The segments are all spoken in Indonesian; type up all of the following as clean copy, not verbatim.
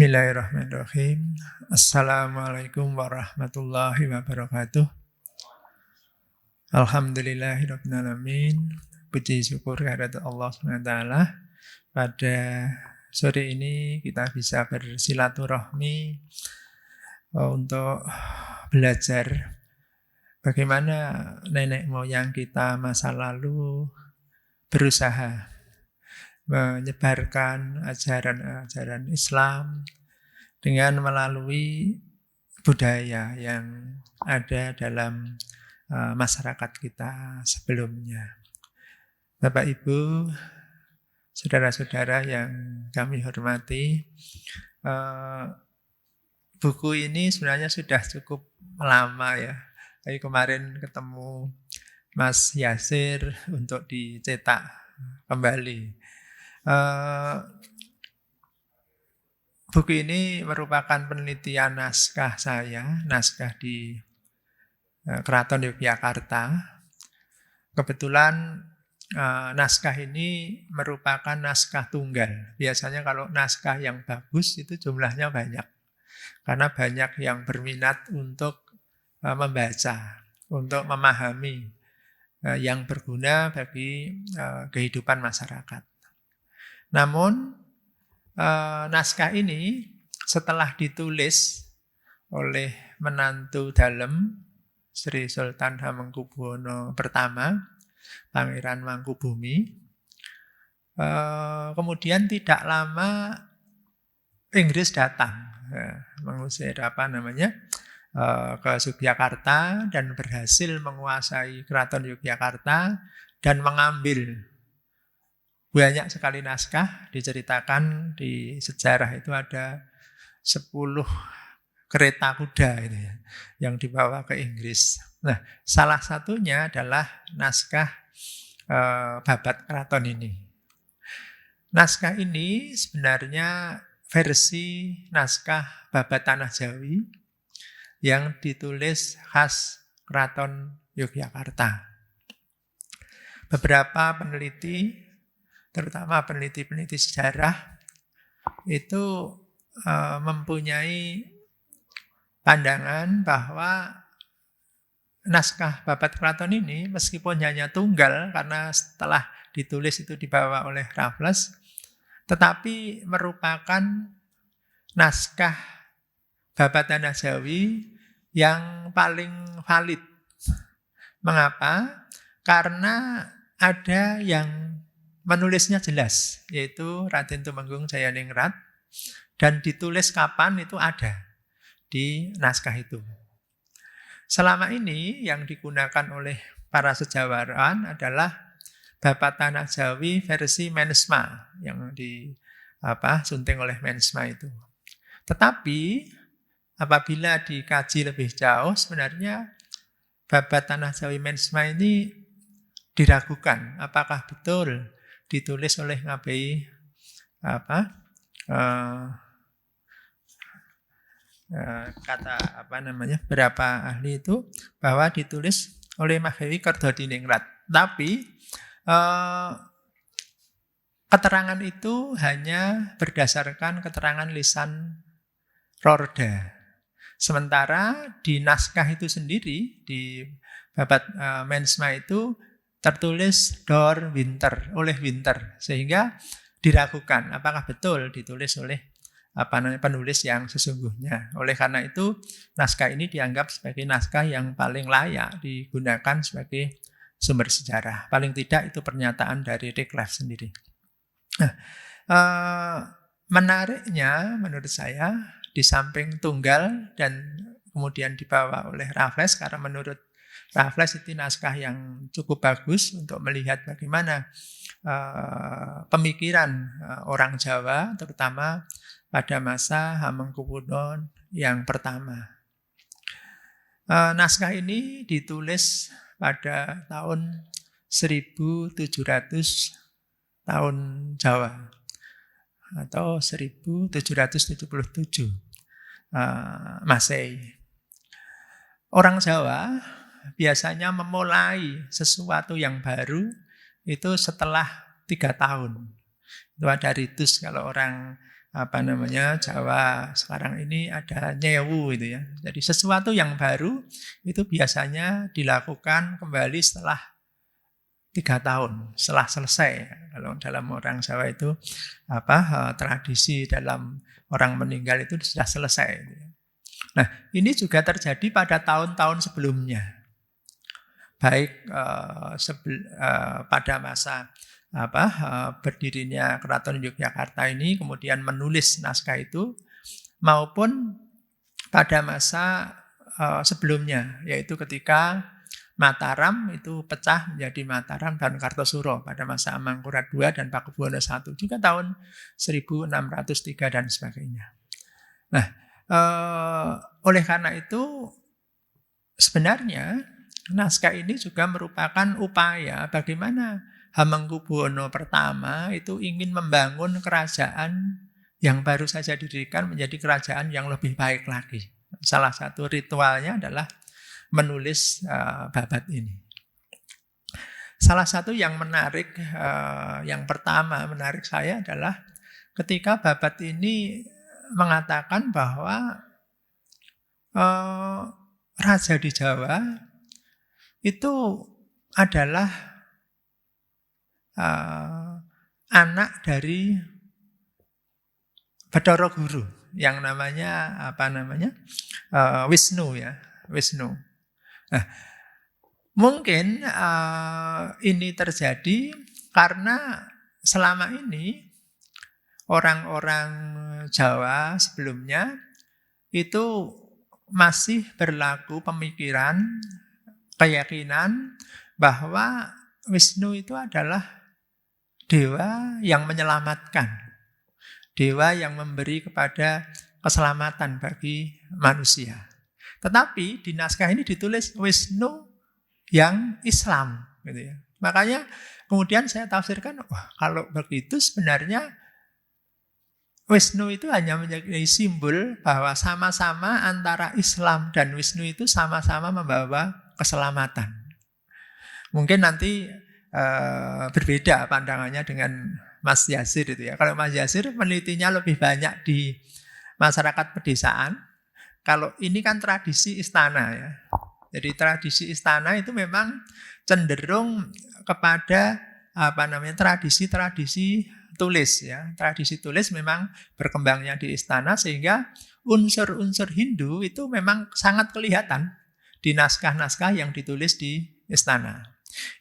Bismillahirrahmanirrahim. Assalamualaikum warahmatullahi wabarakatuh. Alhamdulillahirabbil alamin. Puji syukur kehadirat Allah SWT. Pada sore ini kita bisa bersilaturahmi untuk belajar bagaimana nenek moyang kita masa lalu berusaha menyebarkan ajaran-ajaran Islam dengan melalui budaya yang ada dalam masyarakat kita sebelumnya. Bapak Ibu, saudara-saudara yang kami hormati, buku ini sebenarnya sudah cukup lama ya. Tapi kemarin ketemu Mas Yasir untuk dicetak kembali. Buku ini merupakan penelitian naskah saya, naskah di Keraton Yogyakarta. Kebetulan naskah ini merupakan naskah tunggal. Biasanya kalau naskah yang bagus itu jumlahnya banyak. Karena banyak yang berminat untuk membaca, untuk memahami yang berguna bagi kehidupan masyarakat. Namun naskah ini setelah ditulis oleh menantu dalem Sri Sultan Hamengkubuwono I, Pangeran Mangkubumi, kemudian tidak lama Inggris datang mengusir ke Yogyakarta dan berhasil menguasai Keraton Yogyakarta dan mengambil banyak sekali naskah. Diceritakan di sejarah itu ada 10 kereta kuda itu ya, yang dibawa ke Inggris. Nah, salah satunya adalah naskah Babat Keraton ini. Naskah ini sebenarnya versi naskah Babat Tanah Jawi yang ditulis khas Keraton Yogyakarta. Beberapa peneliti, terutama peneliti-peneliti sejarah, itu mempunyai pandangan bahwa naskah Babat Keraton ini meskipun hanya tunggal karena setelah ditulis itu dibawa oleh Raffles, tetapi merupakan naskah Babat Tanah Jawi yang paling valid. Mengapa? Karena ada yang menulisnya jelas, yaitu Raden Tumenggung Jayaningrat, dan ditulis kapan itu ada di naskah itu. Selama ini yang digunakan oleh para sejarawan adalah Babat Tanah Jawi versi Mensma yang disunting oleh Mensma itu. Tetapi apabila dikaji lebih jauh, sebenarnya Babat Tanah Jawi Mensma ini diragukan apakah betul ditulis oleh Ngabei berapa ahli itu bahwa ditulis oleh Ngabei Kerdadiningrat. Tapi keterangan itu hanya berdasarkan keterangan lisan Rorda. Sementara di naskah itu sendiri, di Babat Mensma itu tertulis Dor Winter, oleh Winter, sehingga diragukan apakah betul ditulis oleh penulis yang sesungguhnya. Oleh karena itu naskah ini dianggap sebagai naskah yang paling layak digunakan sebagai sumber sejarah. Paling tidak itu pernyataan dari Wycliffe sendiri. Nah, menariknya menurut saya, di samping tunggal dan kemudian dibawa oleh Raffles, karena menurut Raffles itu naskah yang cukup bagus untuk melihat bagaimana pemikiran orang Jawa, terutama pada masa Hamengkubuwono yang pertama. Naskah ini ditulis pada tahun 1700 tahun Jawa atau 1777 Masehi. Orang Jawa biasanya memulai sesuatu yang baru itu setelah 3 tahun. Itu ada ritus kalau orang Jawa sekarang ini ada nyewu itu ya. Jadi sesuatu yang baru itu biasanya dilakukan kembali setelah 3 tahun, setelah selesai. Kalau dalam orang Jawa itu tradisi dalam orang meninggal itu sudah selesai. Nah, ini juga terjadi pada tahun-tahun sebelumnya. Baik pada masa berdirinya Keraton Yogyakarta ini, kemudian menulis naskah itu, maupun pada masa sebelumnya, yaitu ketika Mataram itu pecah menjadi Mataram dan Kartosuro pada masa Amangkurat II dan Pakubuwono I, juga tahun 1603 dan sebagainya. Nah, oleh karena itu sebenarnya naskah ini juga merupakan upaya bagaimana Hamengkubuwono pertama itu ingin membangun kerajaan yang baru saja didirikan menjadi kerajaan yang lebih baik lagi. Salah satu ritualnya adalah menulis babat ini. Salah satu yang menarik, yang pertama menarik saya adalah ketika babat ini mengatakan bahwa raja di Jawa itu adalah anak dari Bathara Guru yang namanya Wisnu ya, Wisnu. Nah, mungkin ini terjadi karena selama ini orang-orang Jawa sebelumnya itu masih berlaku pemikiran, keyakinan bahwa Wisnu itu adalah dewa yang menyelamatkan, dewa yang memberi kepada keselamatan bagi manusia. Tetapi di naskah ini ditulis Wisnu yang Islam, gitu ya. Makanya kemudian saya tafsirkan, wah kalau begitu sebenarnya Wisnu itu hanya menjadi simbol bahwa sama-sama antara Islam dan Wisnu itu sama-sama membawa keselamatan. Mungkin nanti berbeda pandangannya dengan Mas Yasir itu ya. Kalau Mas Yasir menelitinya lebih banyak di masyarakat pedesaan. Kalau ini kan tradisi istana ya. Jadi tradisi istana itu memang cenderung kepada tradisi-tradisi tulis ya. Tradisi tulis memang berkembangnya di istana sehingga unsur-unsur Hindu itu memang sangat kelihatan di naskah-naskah yang ditulis di istana.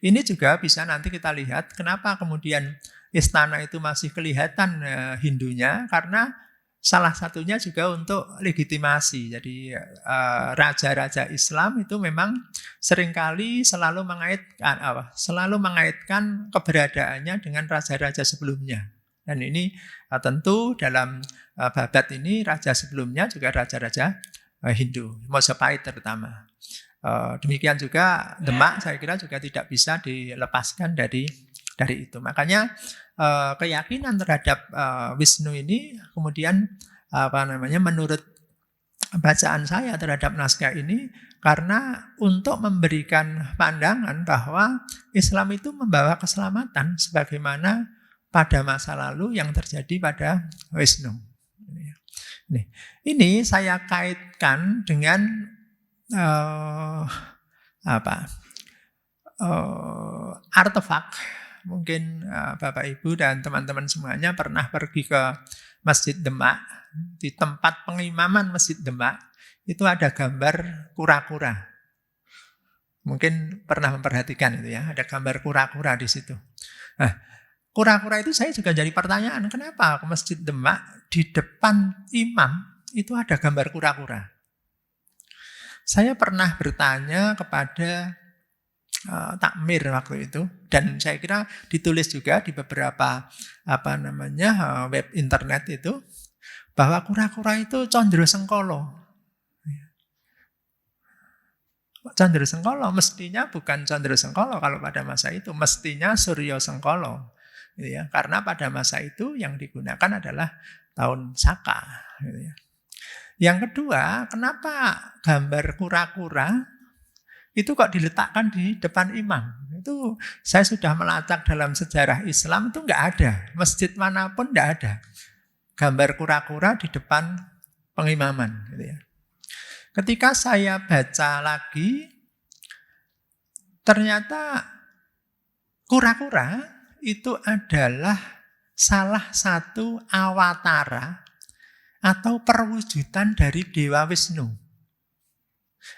Ini juga bisa nanti kita lihat kenapa kemudian istana itu masih kelihatan Hindunya, karena salah satunya juga untuk legitimasi. Jadi raja-raja Islam itu memang seringkali selalu mengaitkan keberadaannya dengan raja-raja sebelumnya. Dan ini tentu dalam babat ini raja sebelumnya juga raja-raja Hindu, Majapahit terutama. Demikian juga Demak saya kira juga tidak bisa dilepaskan dari itu. Makanya keyakinan terhadap Wisnu ini kemudian menurut bacaan saya terhadap naskah ini, karena untuk memberikan pandangan bahwa Islam itu membawa keselamatan sebagaimana pada masa lalu yang terjadi pada Wisnu. Ini saya kaitkan dengan artefak. Mungkin Bapak Ibu dan teman-teman semuanya pernah pergi ke Masjid Demak. Di tempat pengimaman Masjid Demak itu ada gambar kura-kura. Mungkin pernah memperhatikan itu ya, ada gambar kura-kura di situ. Nah, kura-kura itu saya juga jadi pertanyaan, kenapa ke Masjid Demak di depan imam itu ada gambar kura-kura? Saya pernah bertanya kepada takmir waktu itu, dan saya kira ditulis juga di beberapa web internet itu, bahwa kura-kura itu Condro Sengkolo. Condro Sengkolo mestinya bukan Condro Sengkolo kalau pada masa itu, mestinya Suryo Sengkolo, gitu ya. Karena pada masa itu yang digunakan adalah tahun Saka, gitu ya. Yang kedua, kenapa gambar kura-kura itu kok diletakkan di depan imam? Itu saya sudah melacak dalam sejarah Islam itu nggak ada. Masjid manapun nggak ada gambar kura-kura di depan pengimaman. Gitu ya. Ketika saya baca lagi, ternyata kura-kura itu adalah salah satu awatara atau perwujudan dari Dewa Wisnu.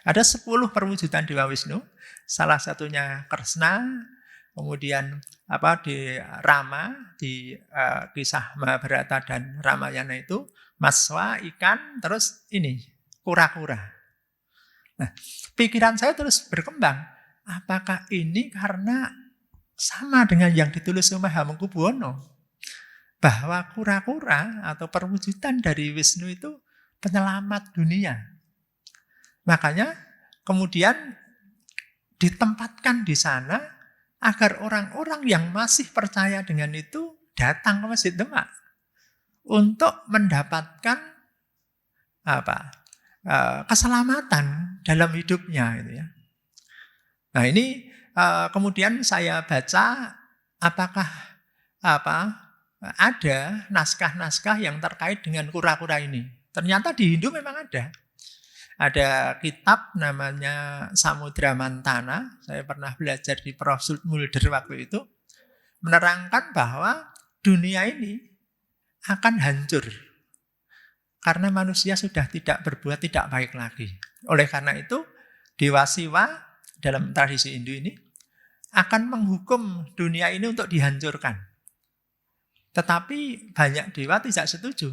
Ada 10 perwujudan Dewa Wisnu, salah satunya Kresna, kemudian di Rama, di kisah Mahabharata dan Ramayana itu, Maswa, ikan, terus ini, kura-kura. Nah, pikiran saya terus berkembang, apakah ini karena sama dengan yang ditulis oleh Hamengkubuwono, bahwa kura-kura atau perwujudan dari Wisnu itu penyelamat dunia. Makanya kemudian ditempatkan di sana agar orang-orang yang masih percaya dengan itu datang ke Masjid Demak untuk mendapatkan keselamatan dalam hidupnya. Gitu ya. Nah ini kemudian saya baca apakah ada naskah-naskah yang terkait dengan kura-kura ini. Ternyata di Hindu memang ada. Ada kitab namanya Samudra Mantana. Saya pernah belajar di Prof. Mulder waktu itu. Menerangkan bahwa dunia ini akan hancur. Karena manusia sudah tidak berbuat tidak baik lagi. Oleh karena itu, Dewa Siwa dalam tradisi Hindu ini akan menghukum dunia ini untuk dihancurkan. Tetapi banyak dewa tidak setuju.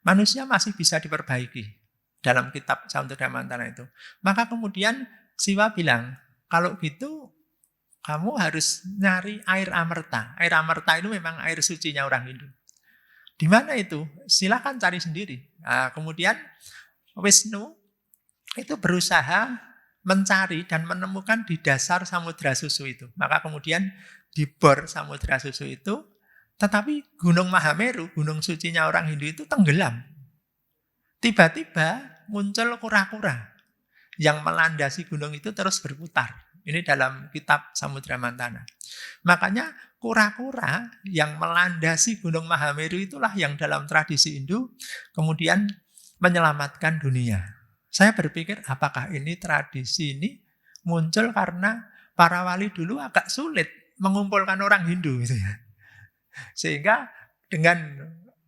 Manusia masih bisa diperbaiki. Dalam kitab Samudra Mantana itu. Maka kemudian Siwa bilang, kalau gitu kamu harus nyari air amerta. Air amerta itu memang air sucinya orang Hindu. Di mana itu? Silakan cari sendiri. Nah, kemudian Wisnu itu berusaha mencari dan menemukan di dasar samudra susu itu. Maka kemudian dibor samudra susu itu, tetapi Gunung Mahameru, gunung sucinya orang Hindu itu tenggelam. Tiba-tiba muncul kura-kura yang melandasi gunung itu terus berputar. Ini dalam kitab Samudra Mantana. Makanya kura-kura yang melandasi gunung Mahameru itulah yang dalam tradisi Hindu kemudian menyelamatkan dunia. Saya berpikir apakah ini tradisi ini muncul karena para wali dulu agak sulit mengumpulkan orang Hindu gitu ya. Sehingga dengan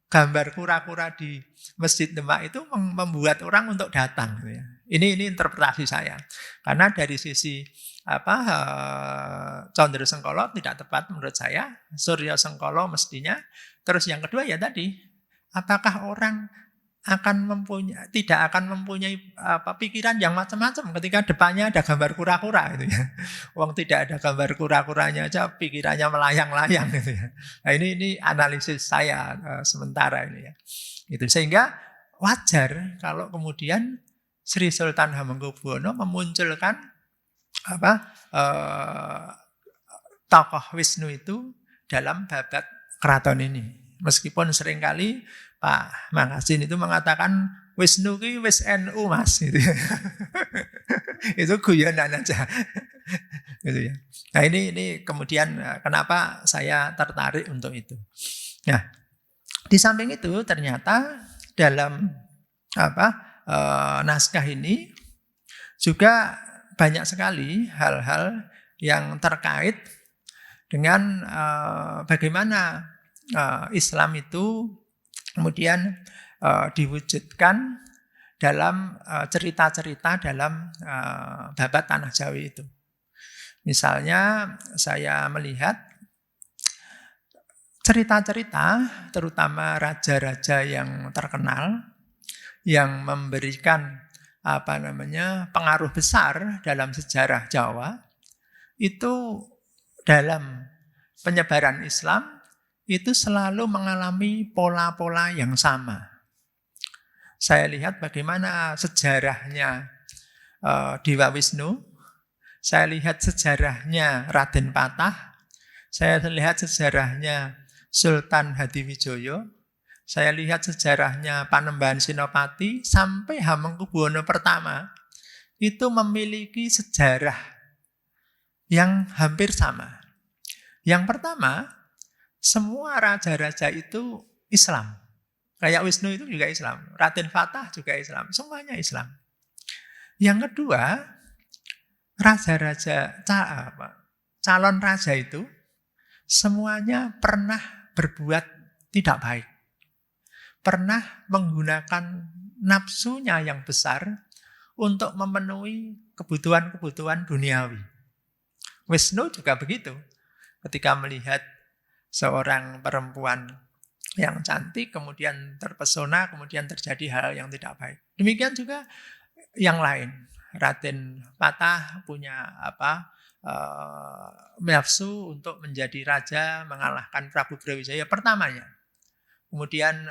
gambar kura-kura di Masjid Demak itu membuat orang untuk datang. Gitu ya. Ini interpretasi saya. Karena dari sisi Condro Sengkolo tidak tepat menurut saya. Suryo Sengkolo mestinya. Terus yang kedua ya tadi, apakah orang tidak akan mempunyai pikiran yang macam-macam ketika depannya ada gambar kura-kura gitu ya. Wong tidak ada gambar kura-kuranya aja pikirannya melayang-layang gitu ya. Nah, ini analisis saya sementara ini ya. Itu sehingga wajar kalau kemudian Sri Sultan Hamengkubuwono memunculkan tokoh Wisnu itu dalam babat keraton ini. Meskipun seringkali Pak Mangasin itu mengatakan Wisnu ki wis NU Mas gitu ya. Itu guyonan aja. Gitu ya. Nah ini kemudian kenapa saya tertarik untuk itu. Nah, di samping itu ternyata dalam naskah ini juga banyak sekali hal-hal yang terkait dengan bagaimana Islam itu kemudian diwujudkan dalam cerita-cerita dalam babat Tanah Jawi itu. Misalnya saya melihat cerita-cerita terutama raja-raja yang terkenal yang memberikan pengaruh besar dalam sejarah Jawa itu dalam penyebaran Islam itu selalu mengalami pola-pola yang sama. Saya lihat bagaimana sejarahnya Dewa Wisnu, saya lihat sejarahnya Raden Patah, saya lihat sejarahnya Sultan Hadiwijoyo, saya lihat sejarahnya Panembahan Senopati, sampai Hamengkubuwono pertama, itu memiliki sejarah yang hampir sama. Yang pertama, semua raja-raja itu Islam. Kayak Wisnu itu juga Islam, Raden Fatah juga Islam, semuanya Islam. Yang kedua, raja-raja calon raja itu semuanya pernah berbuat tidak baik. Pernah menggunakan nafsunya yang besar untuk memenuhi kebutuhan-kebutuhan duniawi. Wisnu juga begitu. Ketika melihat seorang perempuan yang cantik, kemudian terpesona, kemudian terjadi hal yang tidak baik. Demikian juga yang lain. Raden Patah punya nafsu untuk menjadi raja, mengalahkan Prabu Brawijaya pertamanya. Kemudian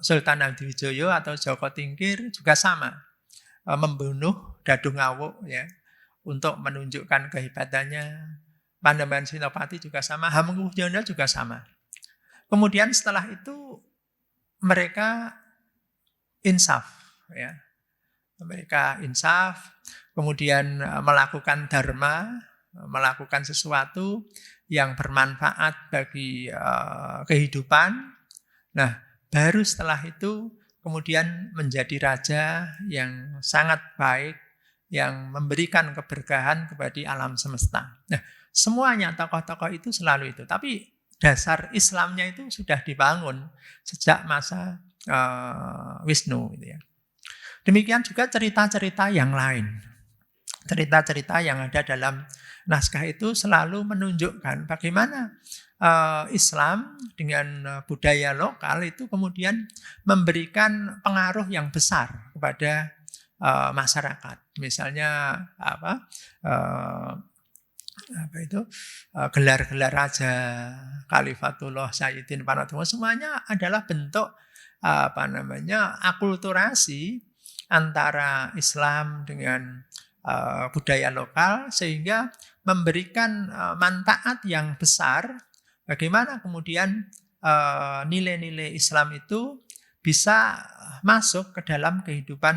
Sultan Hadiwijaya atau Joko Tingkir juga sama, membunuh Dadu Ngawuk ya untuk menunjukkan kehebatannya. Pandeman Sinopati juga sama, Hamengkubuwono juga sama. Kemudian setelah itu mereka insaf ya. Mereka insaf, kemudian melakukan dharma, melakukan sesuatu yang bermanfaat bagi kehidupan. Nah, baru setelah itu kemudian menjadi raja yang sangat baik, yang memberikan keberkahan kepada alam semesta. Nah, semuanya tokoh-tokoh itu selalu itu. Tapi dasar Islamnya itu sudah dibangun sejak masa Wisnu. Gitu ya. Demikian juga cerita-cerita yang lain. Cerita-cerita yang ada dalam naskah itu selalu menunjukkan bagaimana Islam dengan budaya lokal itu kemudian memberikan pengaruh yang besar kepada masyarakat. Misalnya gelar-gelar raja, Khalifatullah, Sayyidin, Panatunggal, semuanya adalah bentuk akulturasi antara Islam dengan budaya lokal sehingga memberikan manfaat yang besar. Bagaimana kemudian nilai-nilai Islam itu bisa masuk ke dalam kehidupan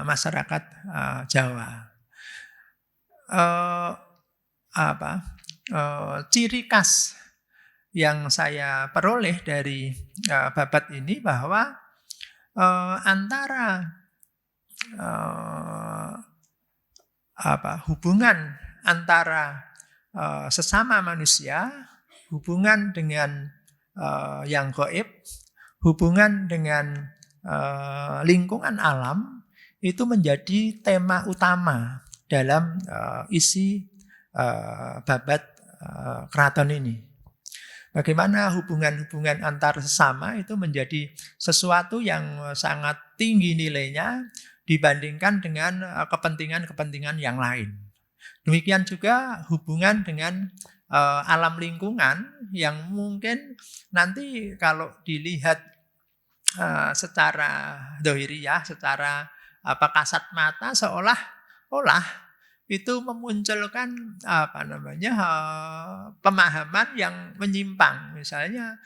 masyarakat Jawa. Ciri khas yang saya peroleh dari babat ini bahwa antara hubungan antara sesama manusia, hubungan dengan yang gaib, hubungan dengan lingkungan alam itu menjadi tema utama dalam isi babat keraton ini. Bagaimana hubungan-hubungan antar sesama itu menjadi sesuatu yang sangat tinggi nilainya dibandingkan dengan kepentingan-kepentingan yang lain. Demikian juga hubungan dengan alam lingkungan yang mungkin nanti kalau dilihat secara dohiriyah, secara kasat mata seolah-olah itu memunculkan pemahaman yang menyimpang. Misalnya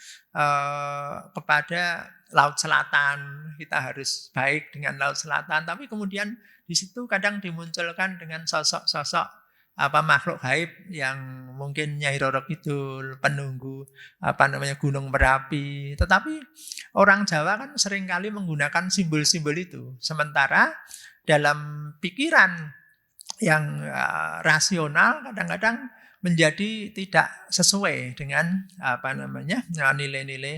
kepada Laut Selatan, kita harus baik dengan Laut Selatan, tapi kemudian di situ kadang dimunculkan dengan sosok-sosok makhluk gaib yang mungkin Nyai Roro Kidul, penunggu Gunung Merapi. Tetapi orang Jawa kan seringkali menggunakan simbol-simbol itu. Sementara dalam pikiran yang rasional kadang-kadang menjadi tidak sesuai dengan nilai-nilai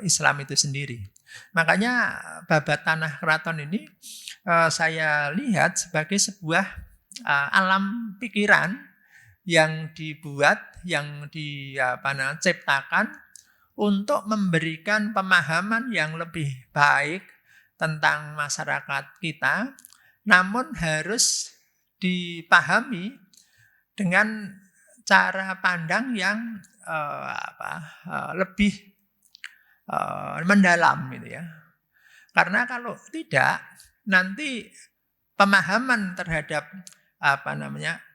Islam itu sendiri. Makanya babat Tanah Keraton ini saya lihat sebagai sebuah alam pikiran yang dibuat, yang diciptakan untuk memberikan pemahaman yang lebih baik tentang masyarakat kita, namun harus dipahami dengan cara pandang yang lebih mendalam gitu ya. Karena kalau tidak, nanti pemahaman terhadap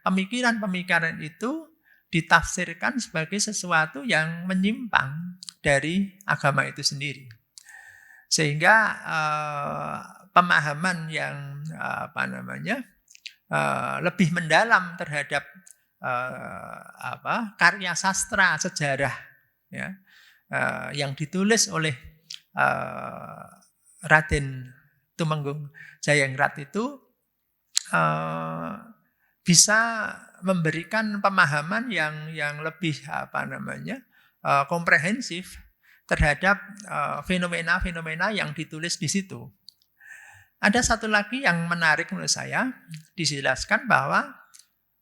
pemikiran-pemikiran itu ditafsirkan sebagai sesuatu yang menyimpang dari agama itu sendiri. Sehingga pemahaman yang lebih mendalam terhadap karya sastra sejarah ya, yang ditulis oleh Raden Tumenggung Jayengrat itu bisa memberikan pemahaman yang lebih komprehensif terhadap fenomena-fenomena yang ditulis di situ. Ada satu lagi yang menarik menurut saya, dijelaskan bahwa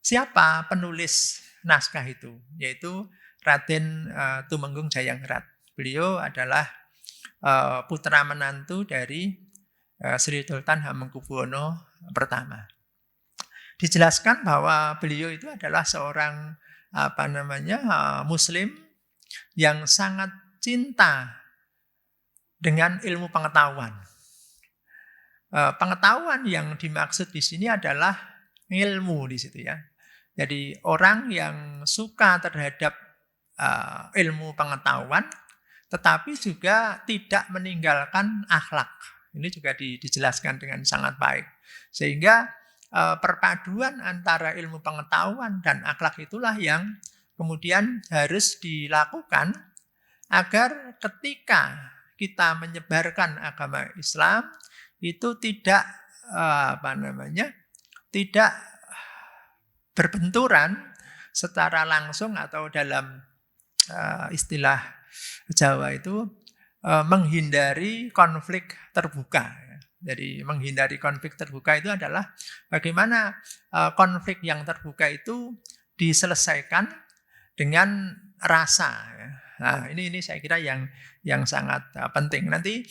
siapa penulis naskah itu, yaitu Raden Tumenggung Jayengrat. Beliau adalah putra menantu dari Sri Sultan Hamengkubuwono pertama. Dijelaskan bahwa beliau itu adalah seorang Muslim yang sangat cinta dengan ilmu pengetahuan. Pengetahuan yang dimaksud di sini adalah ilmu di situ ya. Jadi orang yang suka terhadap ilmu pengetahuan, tetapi juga tidak meninggalkan akhlak. Ini juga dijelaskan dengan sangat baik. Sehingga perpaduan antara ilmu pengetahuan dan akhlak itulah yang kemudian harus dilakukan agar ketika kita menyebarkan agama Islam itu tidak tidak berbenturan secara langsung atau dalam istilah Jawa itu menghindari konflik terbuka. Jadi menghindari konflik terbuka itu adalah bagaimana konflik yang terbuka itu diselesaikan dengan rasa. Nah, ini saya kira yang sangat penting. Nanti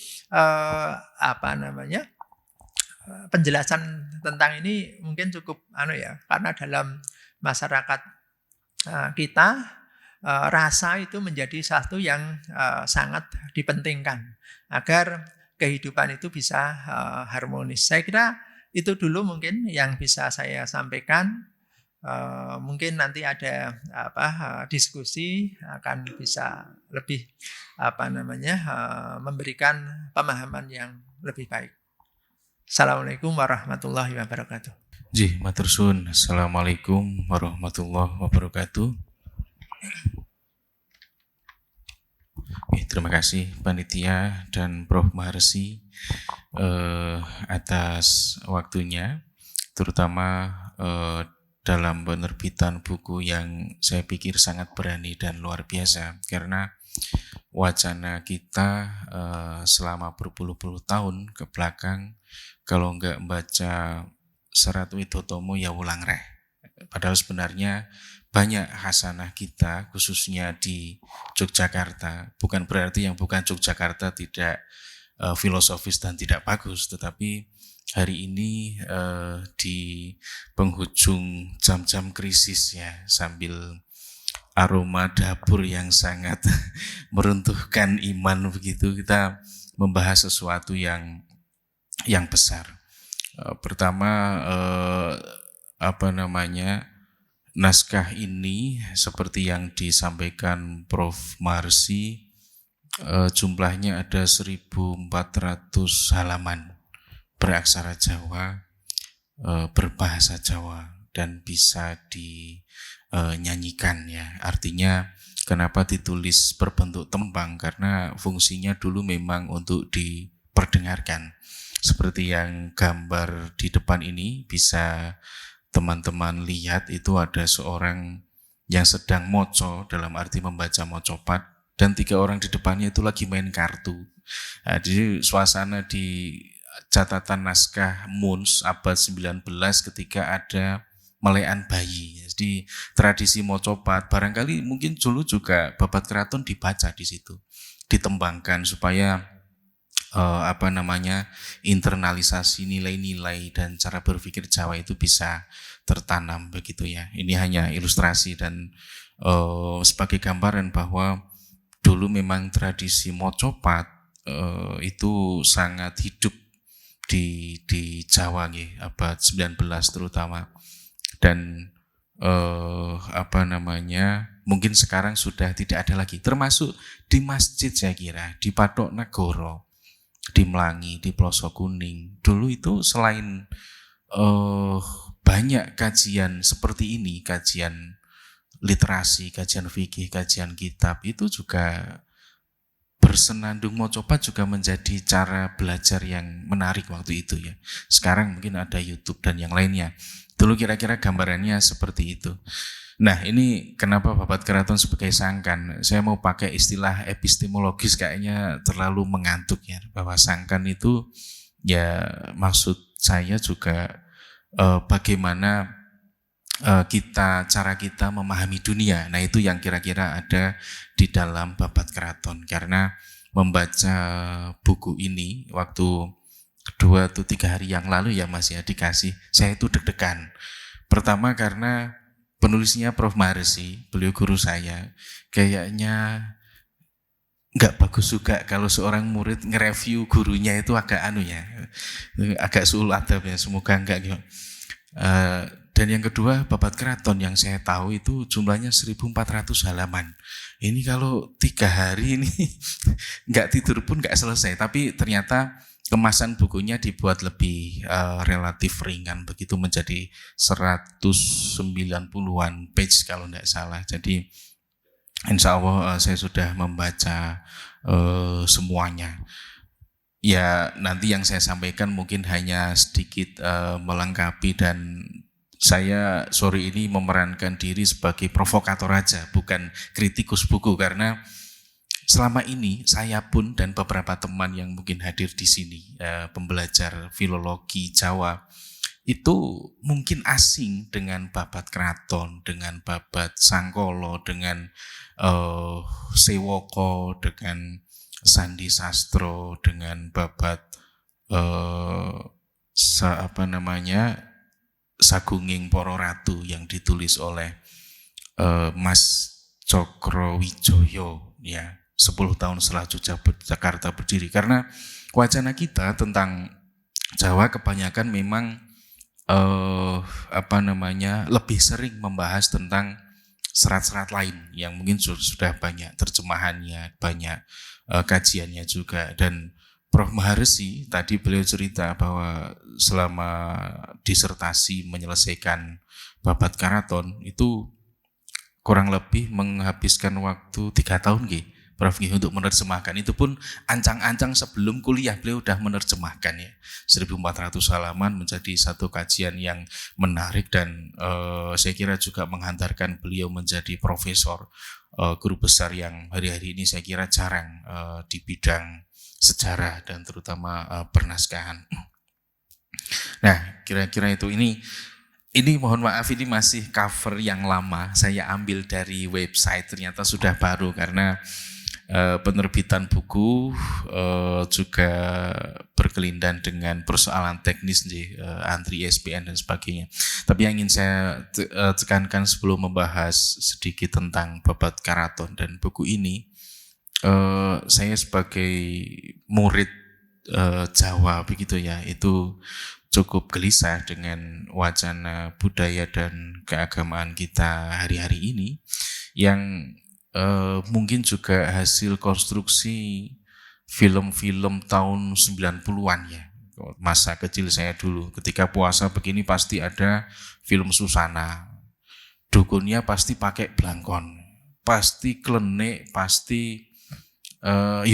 penjelasan tentang ini mungkin cukup karena dalam masyarakat kita rasa itu menjadi satu yang sangat dipentingkan agar kehidupan itu bisa harmonis. Saya kira itu dulu mungkin yang bisa saya sampaikan. Mungkin nanti ada diskusi akan bisa lebih memberikan pemahaman yang lebih baik. Assalamualaikum warahmatullahi wabarakatuh. Matur suwun. Assalamualaikum warahmatullahi wabarakatuh. Terima kasih panitia dan Prof. Maharsi atas waktunya, terutama dalam penerbitan buku yang saya pikir sangat berani dan luar biasa, karena wacana kita selama berpuluh-puluh tahun ke belakang, kalau nggak membaca Serat Widotomo ya ulang reh. Padahal sebenarnya banyak hasanah kita, khususnya di Yogyakarta. Bukan berarti yang bukan Yogyakarta tidak filosofis dan tidak bagus, tetapi hari ini di penghujung jam-jam krisis ya, sambil aroma dapur yang sangat meruntuhkan iman begitu, kita membahas sesuatu yang besar. Pertama naskah ini seperti yang disampaikan Prof. Maharsi, jumlahnya ada 1.400 halaman, beraksara Jawa, berbahasa Jawa, dan bisa dinyanyikan ya. Artinya kenapa ditulis berbentuk tembang, karena fungsinya dulu memang untuk diperdengarkan. Seperti yang gambar di depan ini bisa teman-teman lihat, itu ada seorang yang sedang moco, dalam arti membaca mocopat, dan 3 orang di depannya itu lagi main kartu. Nah, jadi suasana di catatan naskah Muns abad 19 ketika ada melekan bayi. Jadi tradisi mocopat barangkali mungkin dulu juga Babat Keraton dibaca di situ, ditembangkan supaya internalisasi nilai-nilai dan cara berpikir Jawa itu bisa tertanam begitu ya. Ini hanya ilustrasi dan sebagai gambaran bahwa dulu memang tradisi mocopat itu sangat hidup di Jawa nih, abad 19 terutama. Dan mungkin sekarang sudah tidak ada lagi, termasuk di masjid saya kira, di Patok Negoro, di Melangi, di Ploso Kuning. Dulu itu selain banyak kajian seperti ini, kajian literasi, kajian fikih, kajian kitab, itu juga bersenandung mocopat juga menjadi cara belajar yang menarik waktu itu ya. Sekarang mungkin ada YouTube dan yang lainnya. Dulu kira-kira gambarannya seperti itu. Nah, ini kenapa Babat Keraton sebagai sangkan? Saya mau pakai istilah epistemologis, kayaknya terlalu mengantuk ya. Bahwa sangkan itu ya maksud saya juga bagaimana cara kita memahami dunia. Nah, itu yang kira-kira ada di dalam Babat Keraton. Karena membaca buku ini waktu 2 atau 3 hari yang lalu ya Mas ya dikasih, saya itu deg-degan. Pertama karena penulisnya Prof. Mahresi, beliau guru saya, kayaknya nggak bagus juga kalau seorang murid nge-review gurunya itu agak agak suul adab ya, semoga enggak gitu. Dan yang kedua, Babat Keraton yang saya tahu itu jumlahnya 1.400 halaman. Ini kalau 3 hari ini nggak tidur pun nggak selesai. Tapi ternyata kemasan bukunya dibuat lebih relatif ringan. Begitu menjadi 190-an page kalau nggak salah. Jadi insya Allah saya sudah membaca semuanya. Ya nanti yang saya sampaikan mungkin hanya sedikit melengkapi, dan saya sore ini memerankan diri sebagai provokator aja, bukan kritikus buku, karena selama ini saya pun dan beberapa teman yang mungkin hadir di sini, pembelajar filologi Jawa, itu mungkin asing dengan Babat Keraton, dengan Babat Sangkolo, dengan Sewoko, dengan Sandi Sastro, dengan Babat Sagunging Poro Ratu yang ditulis oleh Mas Cokrowijoyo ya 10 tahun setelah Jakarta berdiri. Karena wacana kita tentang Jawa kebanyakan memang lebih sering membahas tentang serat-serat lain yang mungkin sudah banyak terjemahannya, banyak kajiannya juga. Dan Prof. Mahresi tadi beliau cerita bahwa selama disertasi menyelesaikan Babat Keraton itu kurang lebih menghabiskan waktu 3 tahun Prof. untuk menerjemahkan. Itu pun ancang-ancang sebelum kuliah beliau sudah menerjemahkan ya. 1.400 halaman menjadi satu kajian yang menarik, dan saya kira juga menghantarkan beliau menjadi profesor, guru besar yang hari-hari ini saya kira jarang di bidang sejarah dan terutama pernaskahan. Nah, kira-kira itu. Ini mohon maaf, ini masih cover yang lama. Saya ambil dari website, ternyata sudah baru karena penerbitan buku juga berkelindan dengan persoalan teknis antri ISBN dan sebagainya. Tapi yang ingin saya tekankan sebelum membahas sedikit tentang Babat Keraton dan buku ini, saya sebagai murid Jawa begitu ya, itu cukup gelisah dengan wacana budaya dan keagamaan kita hari-hari ini yang mungkin juga hasil konstruksi film-film tahun 90-an ya. Masa kecil saya dulu, ketika puasa begini pasti ada film Susana. Dukunnya pasti pakai blangkon, pasti klenik, pasti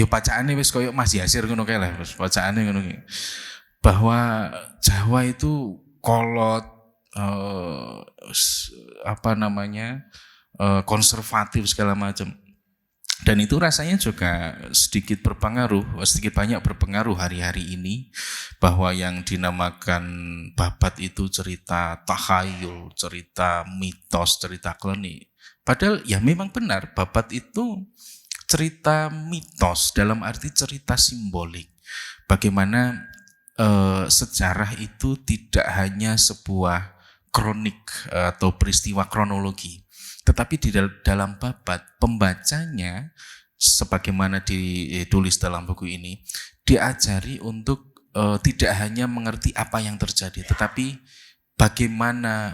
bacaannya wis koyo Mas Yasir ngono kae lah, bacaannya ngono ki. Bahwa Jawa itu kolot konservatif segala macam. Dan itu rasanya juga sedikit banyak berpengaruh hari-hari ini, bahwa yang dinamakan Babat itu cerita takhayul, cerita mitos, cerita klenik. Padahal ya memang benar, Babat itu cerita mitos dalam arti cerita simbolik. Bagaimana sejarah itu tidak hanya sebuah kronik atau peristiwa kronologi, tetapi di dalam Babat pembacanya, sebagaimana ditulis dalam buku ini, diajari untuk tidak hanya mengerti apa yang terjadi, tetapi bagaimana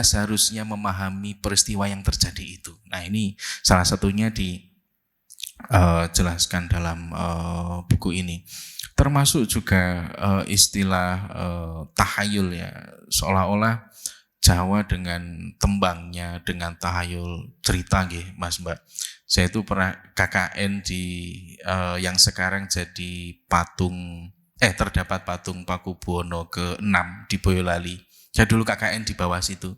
seharusnya memahami peristiwa yang terjadi itu. Nah, ini salah satunya dijelaskan dalam buku ini. Termasuk juga istilah tahayul ya, seolah-olah Jawa dengan tembangnya, dengan tahayul cerita nggih, Mas Mbak. Saya itu pernah KKN di yang sekarang jadi patung terdapat patung Pakubuwono ke-6 di Boyolali. Saya dulu KKN di bawah situ.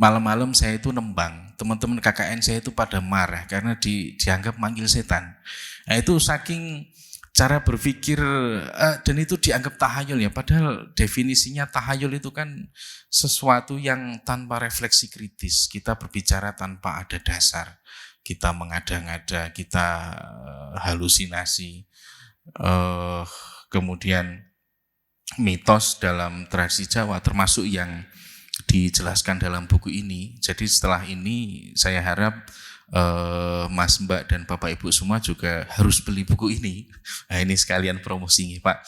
Malam-malam saya itu nembang. Teman-teman KKN saya itu pada marah karena dianggap manggil setan. Nah, itu saking cara berpikir dan itu dianggap tahayul ya, padahal definisinya tahayul itu kan sesuatu yang tanpa refleksi kritis. Kita berbicara tanpa ada dasar, kita mengada-ngada, kita halusinasi. Kemudian mitos dalam tradisi Jawa termasuk yang dijelaskan dalam buku ini. Jadi setelah ini saya harap Mas, Mbak, dan Bapak Ibu semua juga harus beli buku ini. Nah, ini sekalian promosi Pak.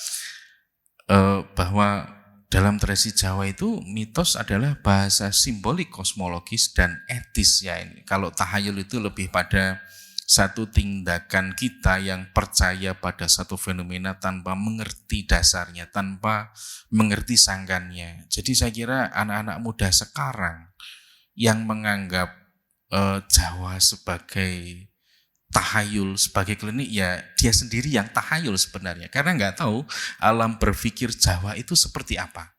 Bahwa dalam tradisi Jawa itu mitos adalah bahasa simbolik, kosmologis, dan etis ya. Kalau tahayul itu lebih pada satu tindakan kita yang percaya pada satu fenomena tanpa mengerti dasarnya, tanpa mengerti sangkannya. Jadi saya kira anak-anak muda sekarang yang menganggap Jawa sebagai tahayul, sebagai klinik, ya dia sendiri yang tahayul sebenarnya. Karena nggak tahu alam berpikir Jawa itu seperti apa.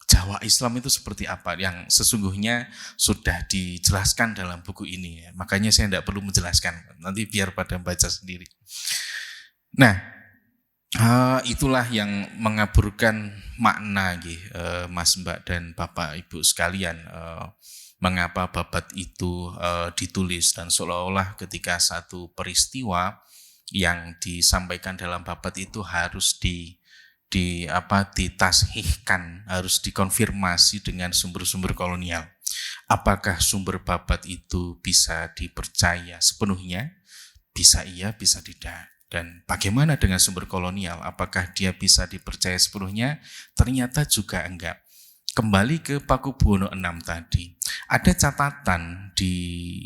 Jawa Islam itu seperti apa yang sesungguhnya sudah dijelaskan dalam buku ini. Makanya saya tidak perlu menjelaskan, nanti biar pada baca sendiri. Nah, itulah yang mengaburkan makna Mas, Mbak, dan Bapak Ibu sekalian. Mengapa babat itu ditulis, dan seolah-olah ketika satu peristiwa yang disampaikan dalam babat itu harus ditashihkan, harus dikonfirmasi dengan sumber-sumber kolonial. Apakah sumber babat itu bisa dipercaya sepenuhnya? Bisa iya, bisa tidak. Dan bagaimana dengan sumber kolonial? Apakah dia bisa dipercaya sepenuhnya? Ternyata juga enggak. Kembali ke Pakubuwono 6 tadi. Ada catatan di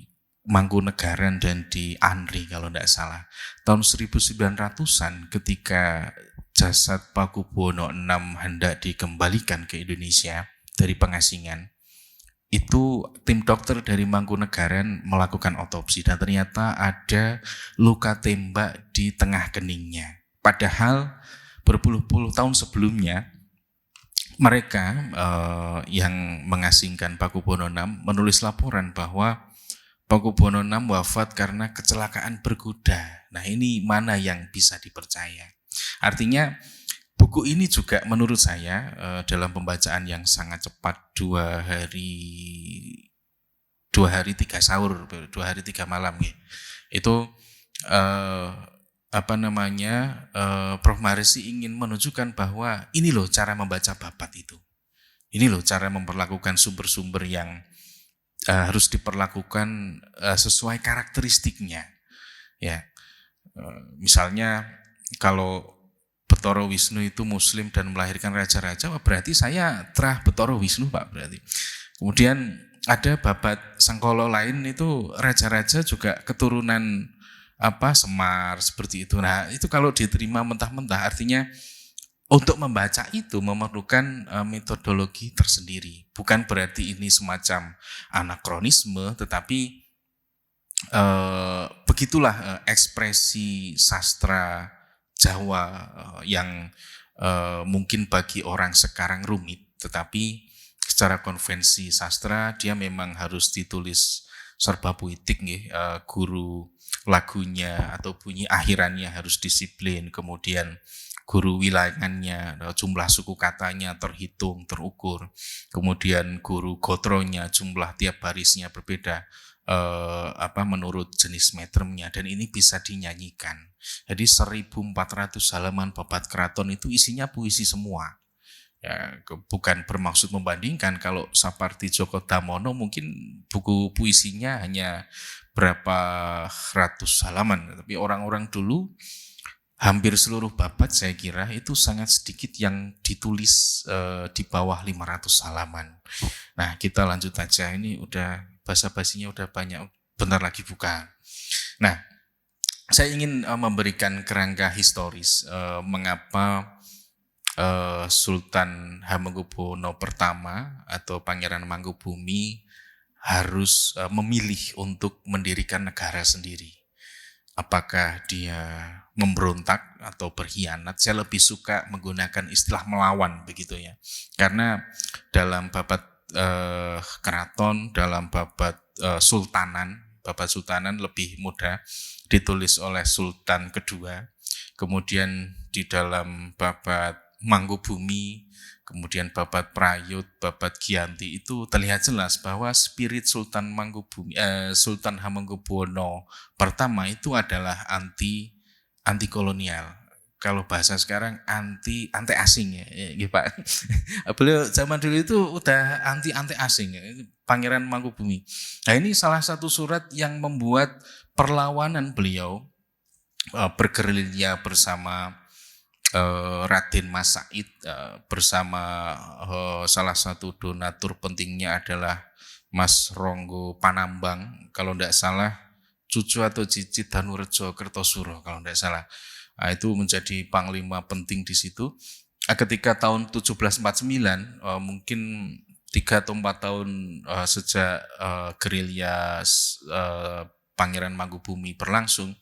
Mangkunegaran dan di Anri kalau tidak salah. Tahun 1900-an ketika jasad Pakubuwono 6 hendak dikembalikan ke Indonesia dari pengasingan, itu tim dokter dari Mangkunegaran melakukan otopsi dan ternyata ada luka tembak di tengah keningnya. Padahal berpuluh-puluh tahun sebelumnya mereka yang mengasingkan Pakubuwono 6 menulis laporan bahwa Pakubuwono 6 wafat karena kecelakaan berkuda. Nah, ini mana yang bisa dipercaya? Artinya buku ini juga menurut saya dalam pembacaan yang sangat cepat 2 hari 3 sahur, 2 hari 3 malam ya. Itu Prof. Marisi ingin menunjukkan bahwa ini loh cara membaca babat itu. Ini loh cara memperlakukan sumber-sumber yang harus diperlakukan sesuai karakteristiknya. Ya, misalnya kalau Betara Wisnu itu Muslim dan melahirkan raja-raja, berarti saya Trah Betara Wisnu Pak berarti. Kemudian ada babat Sangkolo lain itu raja-raja juga keturunan Semar seperti itu. Nah, itu kalau diterima mentah-mentah artinya untuk membaca itu memerlukan metodologi tersendiri. Bukan berarti ini semacam anakronisme, tetapi begitulah ekspresi sastra Jawa yang mungkin bagi orang sekarang rumit, tetapi secara konvensi sastra dia memang harus ditulis serba puitik guru lagunya atau bunyi akhirannya harus disiplin, kemudian guru wilayangannya, jumlah suku katanya terhitung, terukur, kemudian guru gotronya, jumlah tiap barisnya berbeda menurut jenis metrumnya, dan ini bisa dinyanyikan. Jadi 1400 halaman babat keraton itu isinya puisi semua. Ya, bukan bermaksud membandingkan. Kalau Sapardi Djoko Damono mungkin buku puisinya hanya berapa ratus halaman, tapi orang-orang dulu hampir seluruh babat saya kira itu sangat sedikit yang ditulis di bawah 500 halaman. Nah, kita lanjut aja, ini udah basa-basinya udah banyak, bentar lagi buka. Nah, saya ingin memberikan kerangka historis mengapa Sultan Hamengkubuwono pertama atau Pangeran Mangkubumi harus memilih untuk mendirikan negara sendiri. Apakah dia memberontak atau berkhianat? Saya lebih suka menggunakan istilah melawan begitu ya. Karena dalam babat keraton, dalam babat sultanan lebih mudah ditulis oleh Sultan kedua. Kemudian di dalam babat Mangkubumi, kemudian babat Prayut, babat Giyanti itu terlihat jelas bahwa spirit Sultan Sultan Hamengkubuwono pertama itu adalah anti kolonial. Kalau bahasa sekarang anti asing ya, Pak. Beliau zaman dulu itu udah anti asing ya, Pangeran Mangkubumi. Nah, ini salah satu surat yang membuat perlawanan beliau bergerilya bersama Raden Mas Said, bersama salah satu donatur pentingnya adalah Mas Ronggo Panambang, kalau tidak salah cucu atau cicit Danurejo Kertosuro kalau tidak salah. Nah, itu menjadi panglima penting di situ. Ketika tahun 1749, mungkin 3 atau 4 tahun sejak gerilya Pangeran Mangkubumi berlangsung,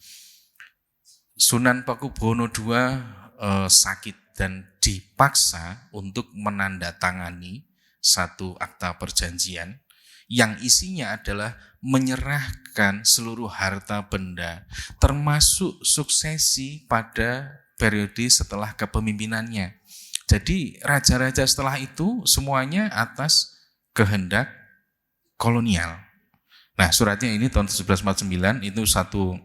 Sunan Pakubuwono II sakit dan dipaksa untuk menandatangani satu akta perjanjian yang isinya adalah menyerahkan seluruh harta benda termasuk suksesi pada periode setelah kepemimpinannya. Jadi raja-raja setelah itu semuanya atas kehendak kolonial. Nah, suratnya ini tahun 1749 itu satu,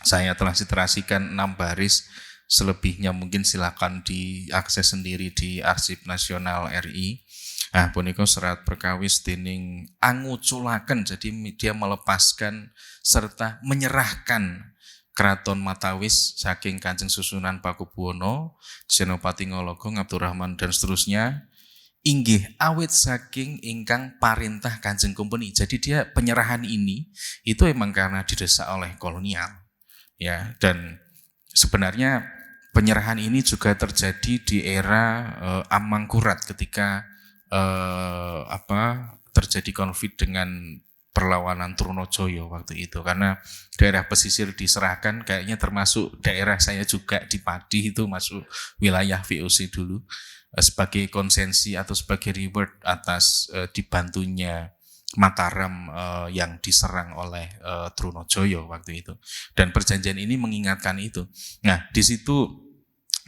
saya telah literasikan 6 baris. Selebihnya mungkin silakan diakses sendiri di Arsip Nasional RI. Nah, punika serat perkawis dening anguculaken, jadi dia melepaskan serta menyerahkan Keraton Matawis saking Kanjeng Susunan Pakubuwono, Senopati Ngologo, Abdurrahman dan seterusnya, inggih awit saking ingkang parintah Kanjeng Kumpeni. Jadi dia penyerahan ini itu emang karena didesak oleh kolonial. Ya, dan sebenarnya penyerahan ini juga terjadi di era Amangkurat ketika terjadi konflik dengan perlawanan Trunojoyo waktu itu, karena daerah pesisir diserahkan, kayaknya termasuk daerah saya juga di Padi itu masuk wilayah VOC dulu sebagai konsensi atau sebagai reward atas dibantunya Mataram yang diserang oleh Trunojoyo waktu itu. Dan perjanjian ini mengingatkan itu. Nah, di situ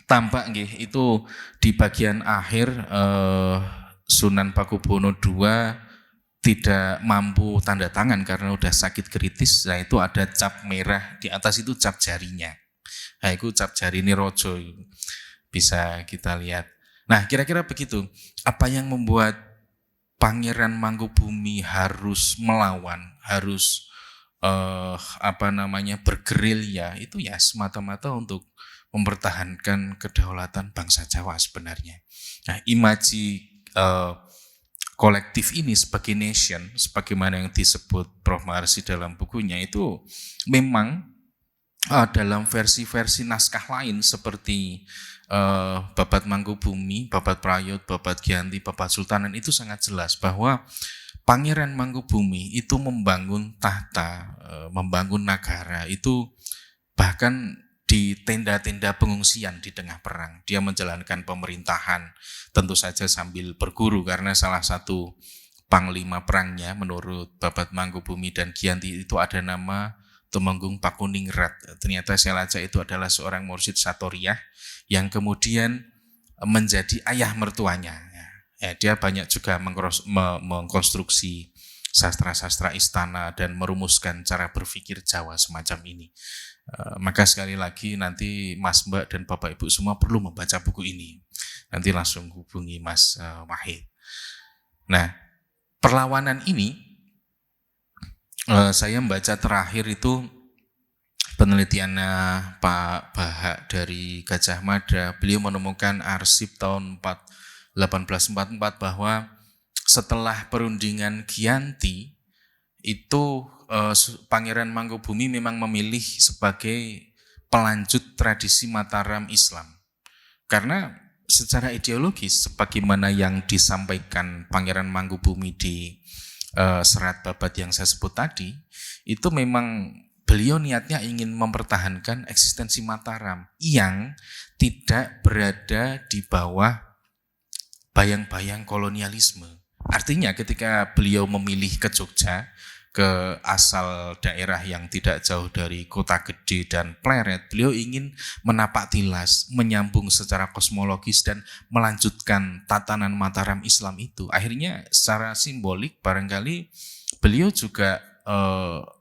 tampak nggih itu di bagian akhir Sunan Pakubuwono II tidak mampu tanda tangan karena udah sakit kritis. Nah, itu ada cap merah di atas, itu cap jarinya. Nah, itu cap jari ini rojo, bisa kita lihat. Nah, kira-kira begitu. Apa yang membuat Pangeran Mangkubumi harus melawan, harus bergerilya, itu ya semata-mata untuk mempertahankan kedaulatan bangsa Jawa sebenarnya. Nah, imaji kolektif ini sebagai nation, sebagaimana yang disebut Prof. Maharsi dalam bukunya, itu memang dalam versi-versi naskah lain seperti Babat Mangkubumi, Babat Prayut, Babat Giyanti, Babat Sultanan, itu sangat jelas bahwa Pangeran Mangkubumi itu membangun tahta, membangun negara, itu bahkan di tenda-tenda pengungsian di tengah perang. Dia menjalankan pemerintahan tentu saja sambil berguru, karena salah satu panglima perangnya menurut Babat Mangkubumi dan Giyanti itu ada nama Tumenggung Pakuningrat. Ternyata saya lacak itu adalah seorang mursyid Satoriyah yang kemudian menjadi ayah mertuanya. Ya, dia banyak juga mengkonstruksi sastra-sastra istana dan merumuskan cara berpikir Jawa semacam ini. Maka sekali lagi nanti Mas, Mbak, dan Bapak Ibu semua perlu membaca buku ini. Nanti langsung hubungi Mas Wahid. Nah, perlawanan ini saya membaca terakhir itu penelitiannya Pak Bahak dari Gajah Mada. Beliau menemukan arsip tahun 1844 bahwa setelah perundingan Giyanti itu Pangeran Mangkubumi memang memilih sebagai pelanjut tradisi Mataram Islam. Karena secara ideologis sebagaimana yang disampaikan Pangeran Mangkubumi di serat babat yang saya sebut tadi, itu memang beliau niatnya ingin mempertahankan eksistensi Mataram yang tidak berada di bawah bayang-bayang kolonialisme. Artinya ketika beliau memilih ke Jogja, ke asal daerah yang tidak jauh dari kota gede dan pleret, beliau ingin menapak tilas, menyambung secara kosmologis dan melanjutkan tatanan Mataram Islam itu. Akhirnya secara simbolik barangkali beliau juga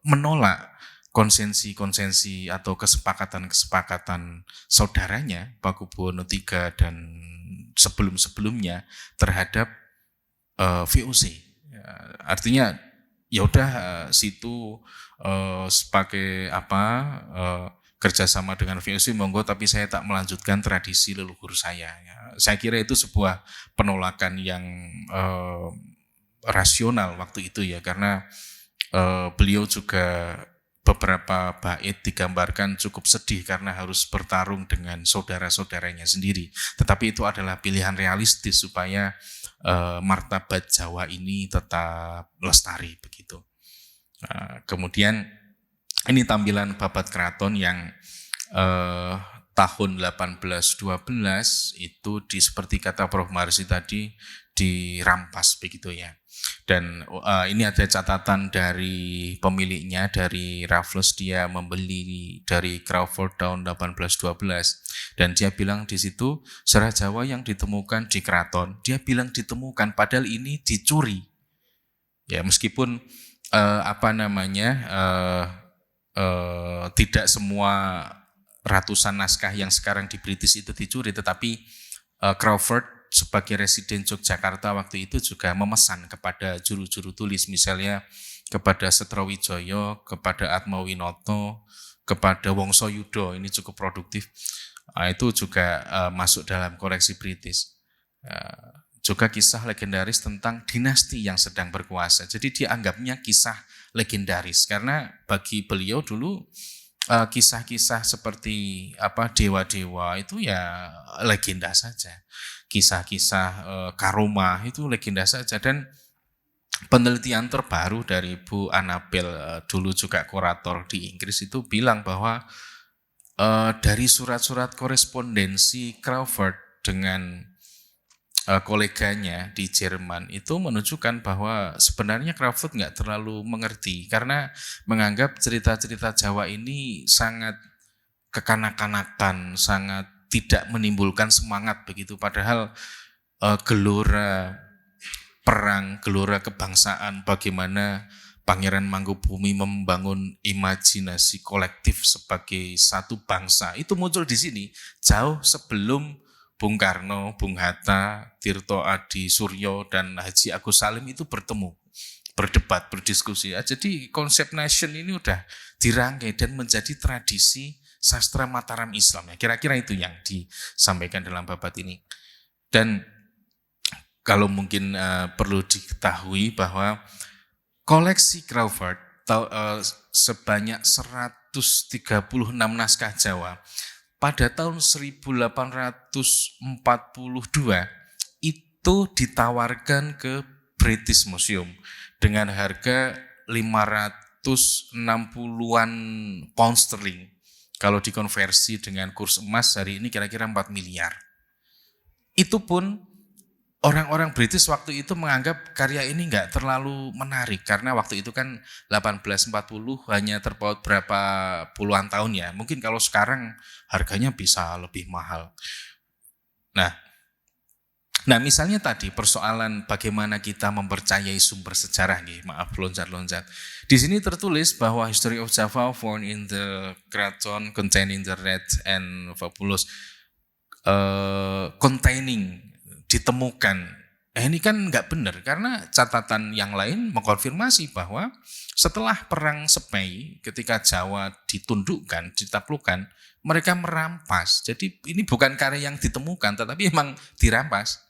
menolak konsensi-konsensi atau kesepakatan-kesepakatan saudaranya Pakubuwono III dan sebelum-sebelumnya terhadap VOC. Artinya ya udah situ sebagai kerjasama dengan VOC monggo, tapi saya tak melanjutkan tradisi leluhur saya. Saya kira itu sebuah penolakan yang rasional waktu itu ya, karena beliau juga beberapa bait digambarkan cukup sedih karena harus bertarung dengan saudara-saudaranya sendiri. Tetapi itu adalah pilihan realistis supaya martabat Jawa ini tetap lestari begitu. Kemudian ini tampilan babat keraton yang tahun 1812 itu seperti kata Prof. Marsi tadi dirampas begitu ya. Dan ini ada catatan dari pemiliknya, dari Raffles, dia membeli dari Crawford tahun 1812 dan dia bilang di situ serat Jawa yang ditemukan di keraton, dia bilang ditemukan padahal ini dicuri. Ya meskipun tidak semua ratusan naskah yang sekarang di British itu dicuri, tetapi Crawford sebagai residen Yogyakarta waktu itu juga memesan kepada juru-juru tulis, misalnya kepada Setrowijoyo, kepada Atmawinoto, kepada Wongso Yudo, ini cukup produktif. Itu juga masuk dalam koleksi British. Juga kisah legendaris tentang dinasti yang sedang berkuasa. Jadi dianggapnya kisah legendaris karena bagi beliau dulu kisah-kisah seperti dewa-dewa itu ya legenda saja. Kisah-kisah Karomah itu legenda saja. Dan penelitian terbaru dari Bu Annabel, dulu juga kurator di Inggris, itu bilang bahwa dari surat-surat korespondensi Crawford dengan koleganya di Jerman itu menunjukkan bahwa sebenarnya Crawford nggak terlalu mengerti karena menganggap cerita-cerita Jawa ini sangat kekanak-kanakan, sangat tidak menimbulkan semangat begitu. Padahal gelora perang, gelora kebangsaan, bagaimana Pangeran Mangkubumi membangun imajinasi kolektif sebagai satu bangsa, itu muncul di sini jauh sebelum Bung Karno, Bung Hatta, Tirto Adi Suryo, dan Haji Agus Salim itu bertemu, berdebat, berdiskusi. Jadi konsep nation ini udah dirangkai dan menjadi tradisi sastra Mataram Islam. Kira-kira itu yang disampaikan dalam babat ini. Dan kalau mungkin perlu diketahui bahwa koleksi Crawford sebanyak 136 naskah Jawa pada tahun 1842 itu ditawarkan ke British Museum dengan harga 560-an pound sterling. Kalau dikonversi dengan kurs emas hari ini kira-kira 4 miliar. Itu pun orang-orang British waktu itu menganggap karya ini enggak terlalu menarik karena waktu itu kan 1840 hanya terpaut berapa puluhan tahun ya. Mungkin kalau sekarang harganya bisa lebih mahal. Nah misalnya tadi persoalan bagaimana kita mempercayai sumber sejarah nih, maaf loncat-loncat. Di sini tertulis bahwa History of Java found in the Kraton containing the red and fabulous containing ditemukan. Ini kan nggak benar karena catatan yang lain mengkonfirmasi bahwa setelah perang Sepei ketika Jawa ditundukkan, ditaklukkan, mereka merampas. Jadi ini bukan karya yang ditemukan tetapi memang dirampas.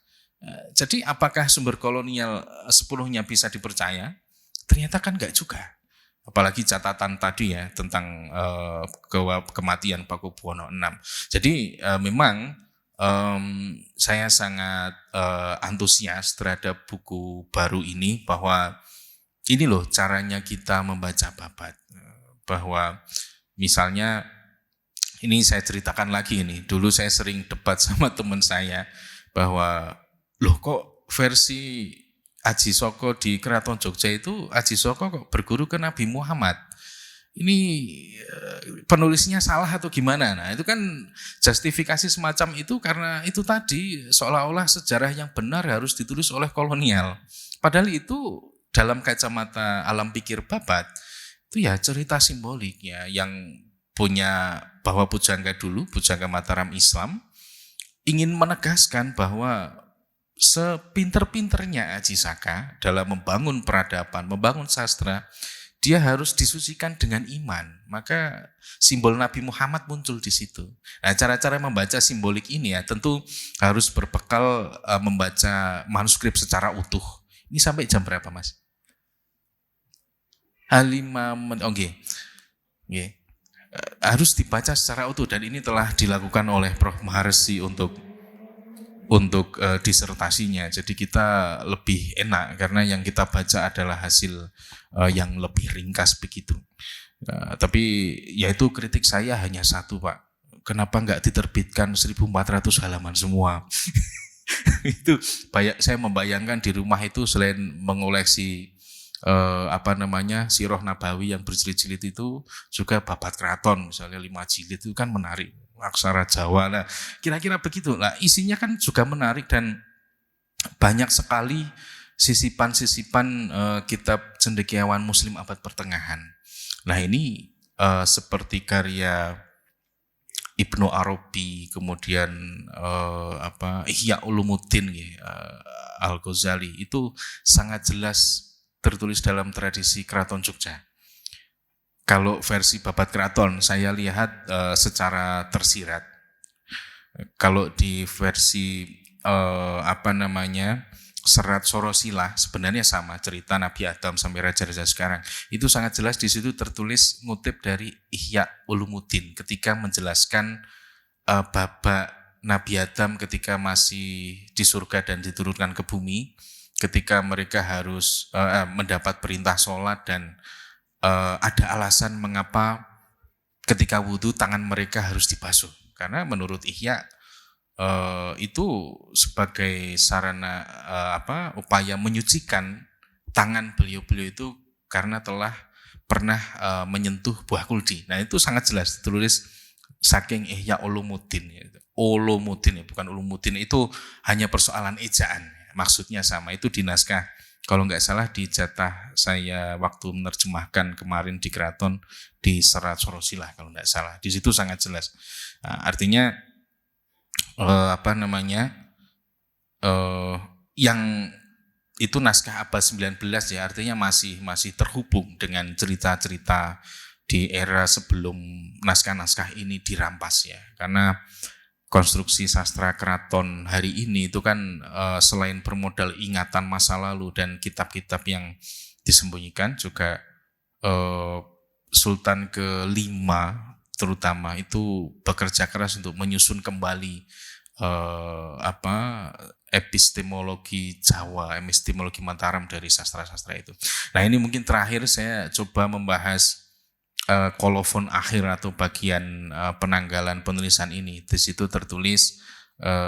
Jadi apakah sumber kolonial sepenuhnya bisa dipercaya? Ternyata kan enggak juga. Apalagi catatan tadi ya tentang kematian Pakubuwono VI. Jadi memang saya sangat antusias terhadap buku baru ini, bahwa ini loh caranya kita membaca Babat. Bahwa misalnya, ini saya ceritakan lagi ini, dulu saya sering debat sama teman saya, bahwa loh kok versi Aji Soko di Keraton Jogja itu, Aji Soko kok berguru ke Nabi Muhammad. Ini penulisnya salah atau gimana? Nah, itu kan justifikasi semacam itu karena itu tadi seolah-olah sejarah yang benar harus ditulis oleh kolonial. Padahal itu dalam kacamata alam pikir Babat, itu ya cerita simbolik ya, yang punya bahwa Pujangga dulu, Pujangga Mataram Islam, ingin menegaskan bahwa sepinter-pinternya Aji Saka dalam membangun peradaban, membangun sastra, dia harus disucikan dengan iman. Maka simbol Nabi Muhammad muncul di situ. Nah, cara-cara membaca simbolik ini ya tentu harus berbekal membaca manuskrip secara utuh. Ini sampai jam berapa, Mas? 5 menit. Oke. Harus dibaca secara utuh, dan ini telah dilakukan oleh Prof. Maharsi untuk disertasinya. Jadi kita lebih enak karena yang kita baca adalah hasil yang lebih ringkas begitu. Tapi ya itu kritik saya hanya satu, Pak. Kenapa enggak diterbitkan 1400 halaman semua? Itu saya membayangkan di rumah itu selain mengoleksi Sirah Nabawi yang berjilid-jilid itu, juga Babat Keraton misalnya 5 jilid, itu kan menarik. Aksara Jawa lah, kira-kira begitu. Nah, isinya kan juga menarik dan banyak sekali sisipan-sisipan kitab cendekiawan Muslim abad pertengahan. Nah, ini seperti karya Ibnu Arabi, kemudian Ihya Ulumuddin Al-Ghazali, itu sangat jelas tertulis dalam tradisi Keraton Jogja. Kalau versi Babat Keraton saya lihat secara tersirat. Kalau di versi Serat Sorosilah sebenarnya sama, cerita Nabi Adam sampai raja-raja sekarang. Itu sangat jelas di situ tertulis ngutip dari Ihya Ulumuddin ketika menjelaskan babak Nabi Adam ketika masih di surga dan diturunkan ke bumi, ketika mereka harus mendapat perintah sholat dan ada alasan mengapa ketika wudhu tangan mereka harus dibasuh. Karena menurut Ihya itu sebagai sarana upaya menyucikan tangan beliau-beliau itu karena telah pernah menyentuh buah kuldi. Nah, itu sangat jelas ditulis saking Ihya Ulumuddin. Ulumuddin ya, bukan Ulumuddin, itu hanya persoalan ejaan. Maksudnya sama, itu di naskah. Kalau nggak salah di jatah saya waktu menerjemahkan kemarin di Keraton di Serat Sorosilah kalau nggak salah. Di situ sangat jelas. Nah, artinya yang itu naskah abad 19 ya, artinya masih terhubung dengan cerita-cerita di era sebelum naskah-naskah ini dirampas ya. Karena konstruksi sastra keraton hari ini itu kan selain bermodal ingatan masa lalu dan kitab-kitab yang disembunyikan, juga Sultan ke-5 terutama itu bekerja keras untuk menyusun kembali epistemologi Jawa, epistemologi Mataram dari sastra-sastra itu. Nah, ini mungkin terakhir saya coba membahas kolofon akhir atau bagian penanggalan penulisan ini. Di situ tertulis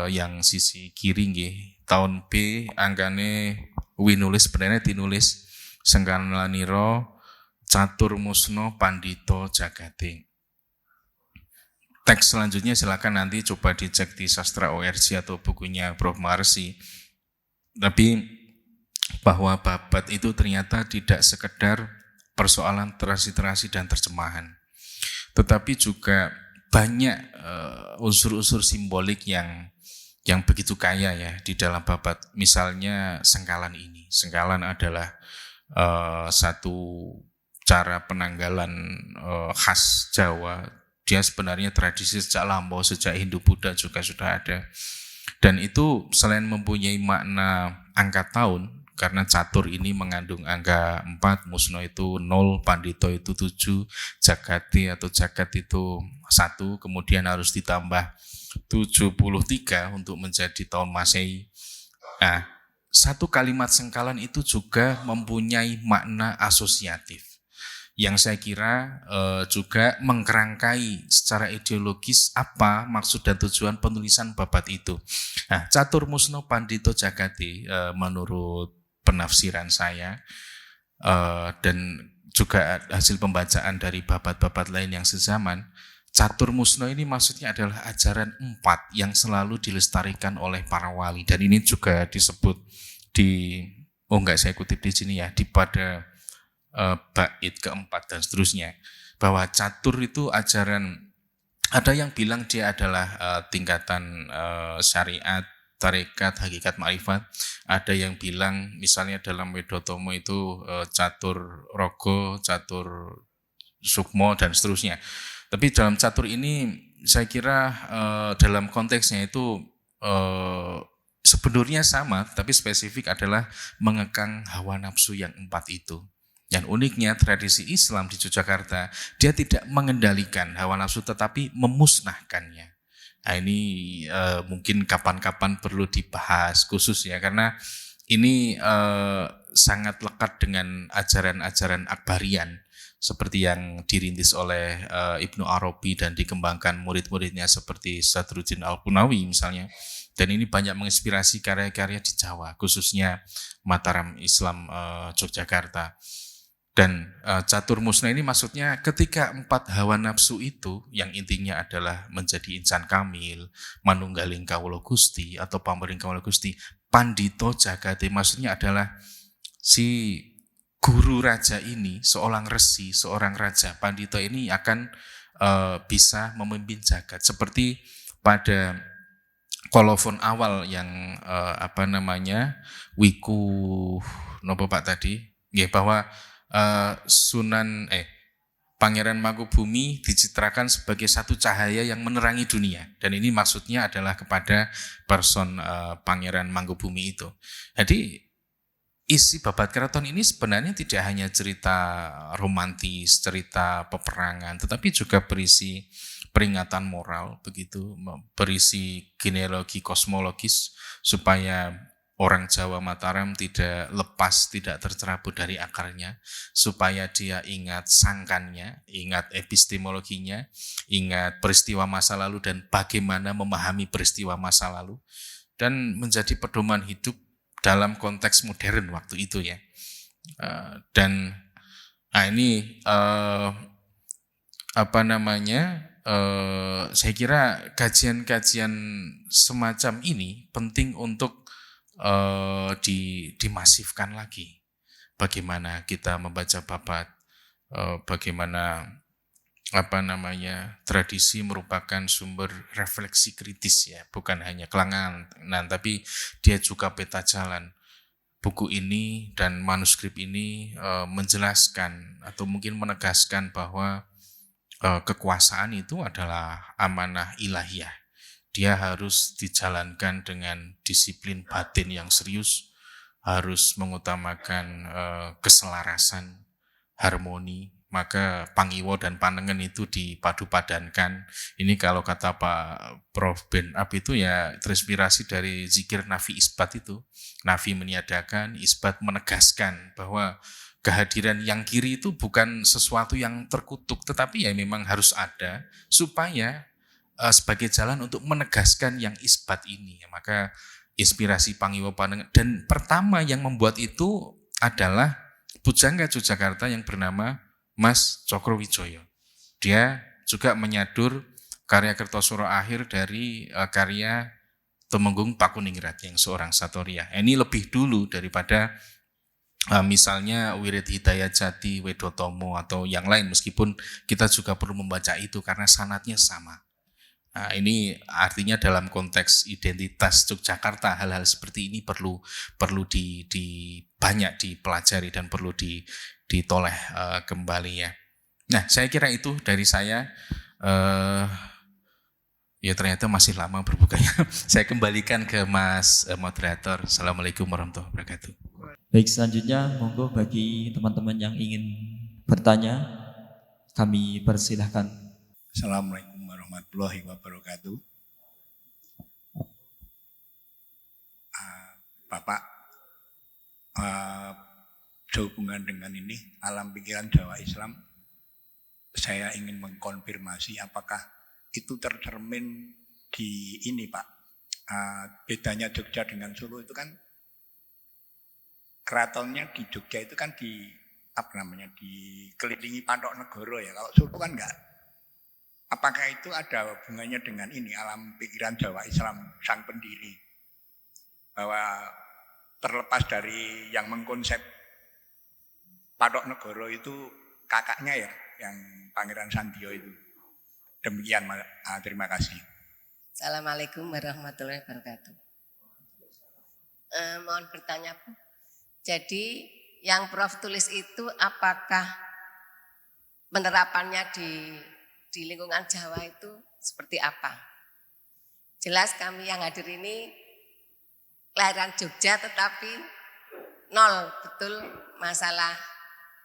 yang sisi kiri nggih, tahun B angkane winulis sebenarnya dinulis Sengkanlaniro Catur Musno Pandito Jagate. Teks selanjutnya silakan nanti coba dicek di Sastra ORC atau bukunya Prof. Maharsi. Tapi bahwa Babat itu ternyata tidak sekedar persoalan literasi dan terjemahan, tetapi juga banyak unsur-unsur simbolik yang begitu kaya ya di dalam Babat. Misalnya sengkalan ini. Sengkalan adalah satu cara penanggalan khas Jawa. Dia sebenarnya tradisi sejak lampau, sejak Hindu-Buddha juga sudah ada. Dan itu selain mempunyai makna angka tahun, karena catur ini mengandung angka 4, musno itu 0, pandito itu 7, jagati atau jagat itu 1, kemudian harus ditambah 73 untuk menjadi tahun Masehi. Nah, satu kalimat sengkalan itu juga mempunyai makna asosiatif yang saya kira juga mengkerangkai secara ideologis apa maksud dan tujuan penulisan babat itu. Nah, Catur Musno Pandito Jagati menurut penafsiran saya dan juga hasil pembacaan dari babat-babat lain yang sezaman, Catur Musno ini maksudnya adalah ajaran 4 yang selalu dilestarikan oleh para wali, dan ini juga disebut di saya kutip di sini ya, di pada bait keempat dan seterusnya, bahwa catur itu ajaran, ada yang bilang dia adalah tingkatan syariat, tarekat, hakikat, ma'rifat. Ada yang bilang misalnya dalam Wedotomo itu catur rogo, catur sukmo dan seterusnya. Tapi dalam catur ini saya kira dalam konteksnya itu sebenarnya sama, tapi spesifik adalah mengekang hawa nafsu yang 4 itu. Dan uniknya tradisi Islam di Yogyakarta, dia tidak mengendalikan hawa nafsu tetapi memusnahkannya. Nah, ini mungkin kapan-kapan perlu dibahas khusus ya, karena ini sangat lekat dengan ajaran-ajaran Akbarian seperti yang dirintis oleh Ibnu Arabi dan dikembangkan murid-muridnya seperti Sadruddin Al-Qunawi misalnya. Dan ini banyak menginspirasi karya-karya di Jawa, khususnya Mataram Islam Yogyakarta. Dan Catur Musna ini maksudnya ketika 4 hawa nafsu itu yang intinya adalah menjadi insan kamil, manunggaling kawula Gusti atau pamering kawula Gusti, Pandito Jagati maksudnya adalah si guru raja ini, seorang resi, seorang raja, pandito ini akan bisa memimpin jagat. Seperti pada kolofon awal yang Wiku nopo Pak tadi, ya, bahwa Pangeran Mangkubumi dicitrakan sebagai satu cahaya yang menerangi dunia, dan ini maksudnya adalah kepada person Pangeran Mangkubumi itu. Jadi isi babat keraton ini sebenarnya tidak hanya cerita romantis, cerita peperangan, tetapi juga berisi peringatan moral, begitu, berisi genealogi kosmologis supaya orang Jawa Mataram tidak lepas, tidak tercerabut dari akarnya, supaya dia ingat sangkannya, ingat epistemologinya, ingat peristiwa masa lalu dan bagaimana memahami peristiwa masa lalu, dan menjadi pedoman hidup dalam konteks modern waktu itu ya. Saya kira kajian-kajian semacam ini penting untuk dimasifkan lagi. Bagaimana kita membaca babat, bagaimana tradisi merupakan sumber refleksi kritis ya, bukan hanya kelangan, tapi dia juga peta jalan. Buku ini dan manuskrip ini menjelaskan atau mungkin menegaskan bahwa kekuasaan itu adalah amanah ilahiyah. Dia harus dijalankan dengan disiplin batin yang serius, harus mengutamakan keselarasan, harmoni. Maka pangiwo dan panengen itu dipadu-padankan. Ini kalau kata Pak Prof. Ben Ab itu ya terinspirasi dari zikir Nafi Isbat itu. Nafi meniadakan, Isbat menegaskan bahwa kehadiran yang kiri itu bukan sesuatu yang terkutuk, tetapi ya memang harus ada supaya sebagai jalan untuk menegaskan yang isbat ini. Maka inspirasi pangiwo panengen, dan pertama yang membuat itu adalah pujangga Yogyakarta yang bernama Mas Cokrowijoyo. Dia juga menyadur karya Kertosuro akhir dari karya Tumenggung Pakuningrat yang seorang Satorya. Ini lebih dulu daripada misalnya Wirid Hidayat Jati, Wedotomo atau yang lain, meskipun kita juga perlu membaca itu karena sanadnya sama. Nah, ini artinya dalam konteks identitas Yogyakarta hal-hal seperti ini perlu banyak dipelajari dan perlu ditoleh kembali ya. Nah, saya kira itu dari saya. Ya ternyata masih lama berbukanya. Saya kembalikan ke Mas moderator. Assalamualaikum warahmatullahi wabarakatuh. Baik, selanjutnya monggo bagi teman-teman yang ingin bertanya, kami persilahkan. Assalamualaikum warahmatullahi wabarakatuh. Bapak sehubungan dengan ini alam pikiran Jawa Islam, saya ingin mengkonfirmasi apakah itu tercermin di ini Pak. Bedanya Jogja dengan Solo itu kan keratonnya di Jogja itu kan dikelilingi Patok Negoro ya. Kalau Solo kan enggak. Apakah itu ada hubungannya dengan ini alam pikiran Jawa Islam sang pendiri? Bahwa terlepas dari yang mengkonsep Patok Negoro itu kakaknya ya, yang Pangeran Sandio itu. Demikian, terima kasih. Assalamualaikum warahmatullahi wabarakatuh. Mohon bertanya, Bu. Jadi yang Prof tulis itu apakah penerapannya di lingkungan Jawa itu seperti apa? Jelas kami yang hadir ini kelahiran Jogja tetapi nol betul masalah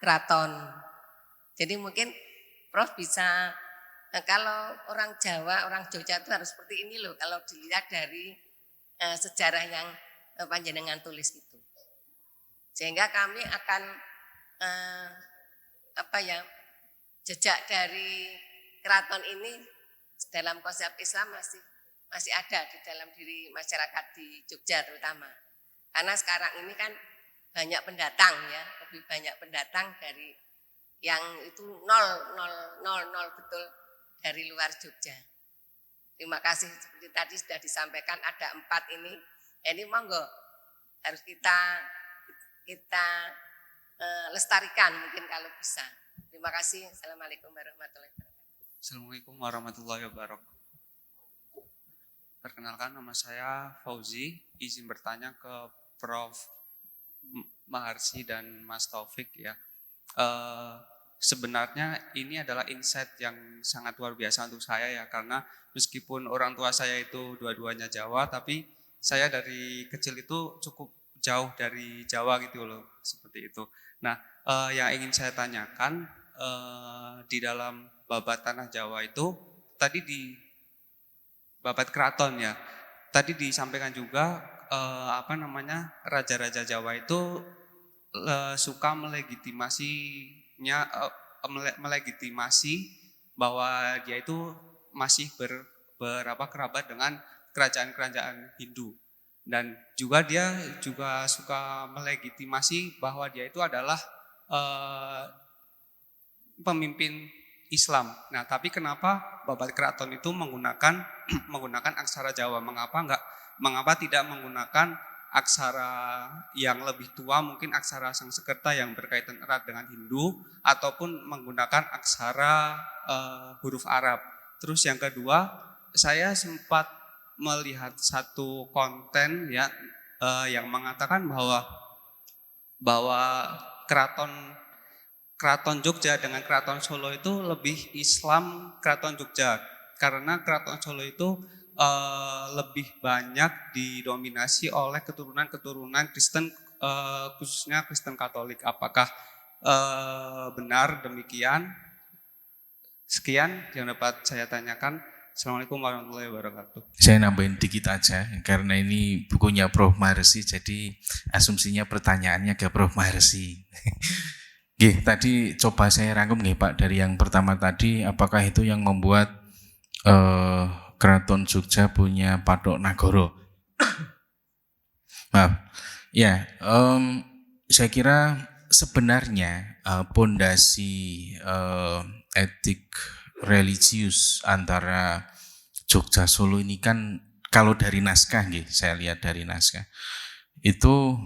keraton. Jadi mungkin Prof bisa, kalau orang Jawa, orang Jogja itu harus seperti ini loh kalau dilihat dari sejarah yang panjenengan tulis itu. Sehingga kami akan jejak dari keraton ini dalam konsep Islam masih ada di dalam diri masyarakat di Jogja terutama. Karena sekarang ini kan banyak pendatang ya, lebih banyak pendatang dari yang itu nol betul dari luar Jogja. Terima kasih, seperti tadi sudah disampaikan ada 4 ini. Ini monggo harus kita lestarikan mungkin kalau bisa. Terima kasih. Assalamualaikum warahmatullahi wabarakatuh. Assalamualaikum warahmatullahi wabarakatuh. Perkenalkan, nama saya Fauzi. Izin bertanya ke Prof. Maharsi dan Mas Taufik ya. Sebenarnya ini adalah insight yang sangat luar biasa untuk saya ya, karena meskipun orang tua saya itu dua-duanya Jawa, tapi saya dari kecil itu cukup jauh dari Jawa gitu loh, seperti itu. Nah, yang ingin saya tanyakan di dalam babat tanah Jawa itu tadi di babat keraton ya, tadi disampaikan juga raja-raja Jawa itu suka melegitimasi bahwa dia itu masih kerabat dengan kerajaan-kerajaan Hindu, dan juga dia juga suka melegitimasi bahwa dia itu adalah pemimpin Islam. Nah, tapi kenapa babat keraton itu menggunakan aksara Jawa? Mengapa tidak menggunakan aksara yang lebih tua, mungkin aksara Sangsekerta yang berkaitan erat dengan Hindu, ataupun menggunakan aksara huruf Arab. Terus yang kedua, saya sempat melihat satu konten ya yang mengatakan bahwa keraton Jogja dengan keraton Solo itu lebih Islam keraton Jogja, karena keraton Solo itu lebih banyak didominasi oleh keturunan Kristen, khususnya Kristen Katolik. Apakah benar demikian? Sekian yang dapat saya tanyakan. Assalamualaikum warahmatullahi wabarakatuh. Saya nambahin dikit aja, karena ini bukunya Prof. Maharsi, jadi asumsinya pertanyaannya ke Prof. Maharsi. Oke, tadi coba saya rangkum nih Pak, dari yang pertama tadi, apakah itu yang membuat Keraton Jogja punya Patok Nagoro? Maaf, ya, saya kira sebenarnya pondasi etik religius antara Jogja Solo ini kan, kalau dari naskah, saya lihat dari naskah, itu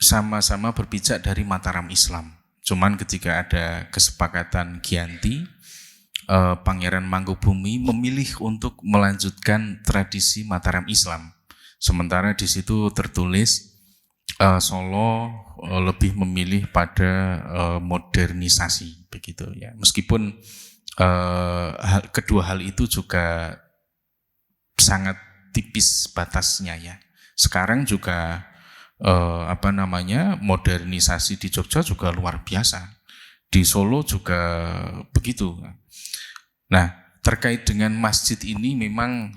sama-sama berpijak dari Mataram Islam. Cuman ketika ada kesepakatan Giyanti, Pangeran Mangkubumi memilih untuk melanjutkan tradisi Mataram Islam. Sementara di situ tertulis Solo lebih memilih pada modernisasi, begitu ya. Meskipun kedua hal itu juga sangat tipis batasnya ya. Sekarang juga modernisasi di Jogja juga luar biasa. Di Solo juga begitu. Nah, terkait dengan masjid ini memang,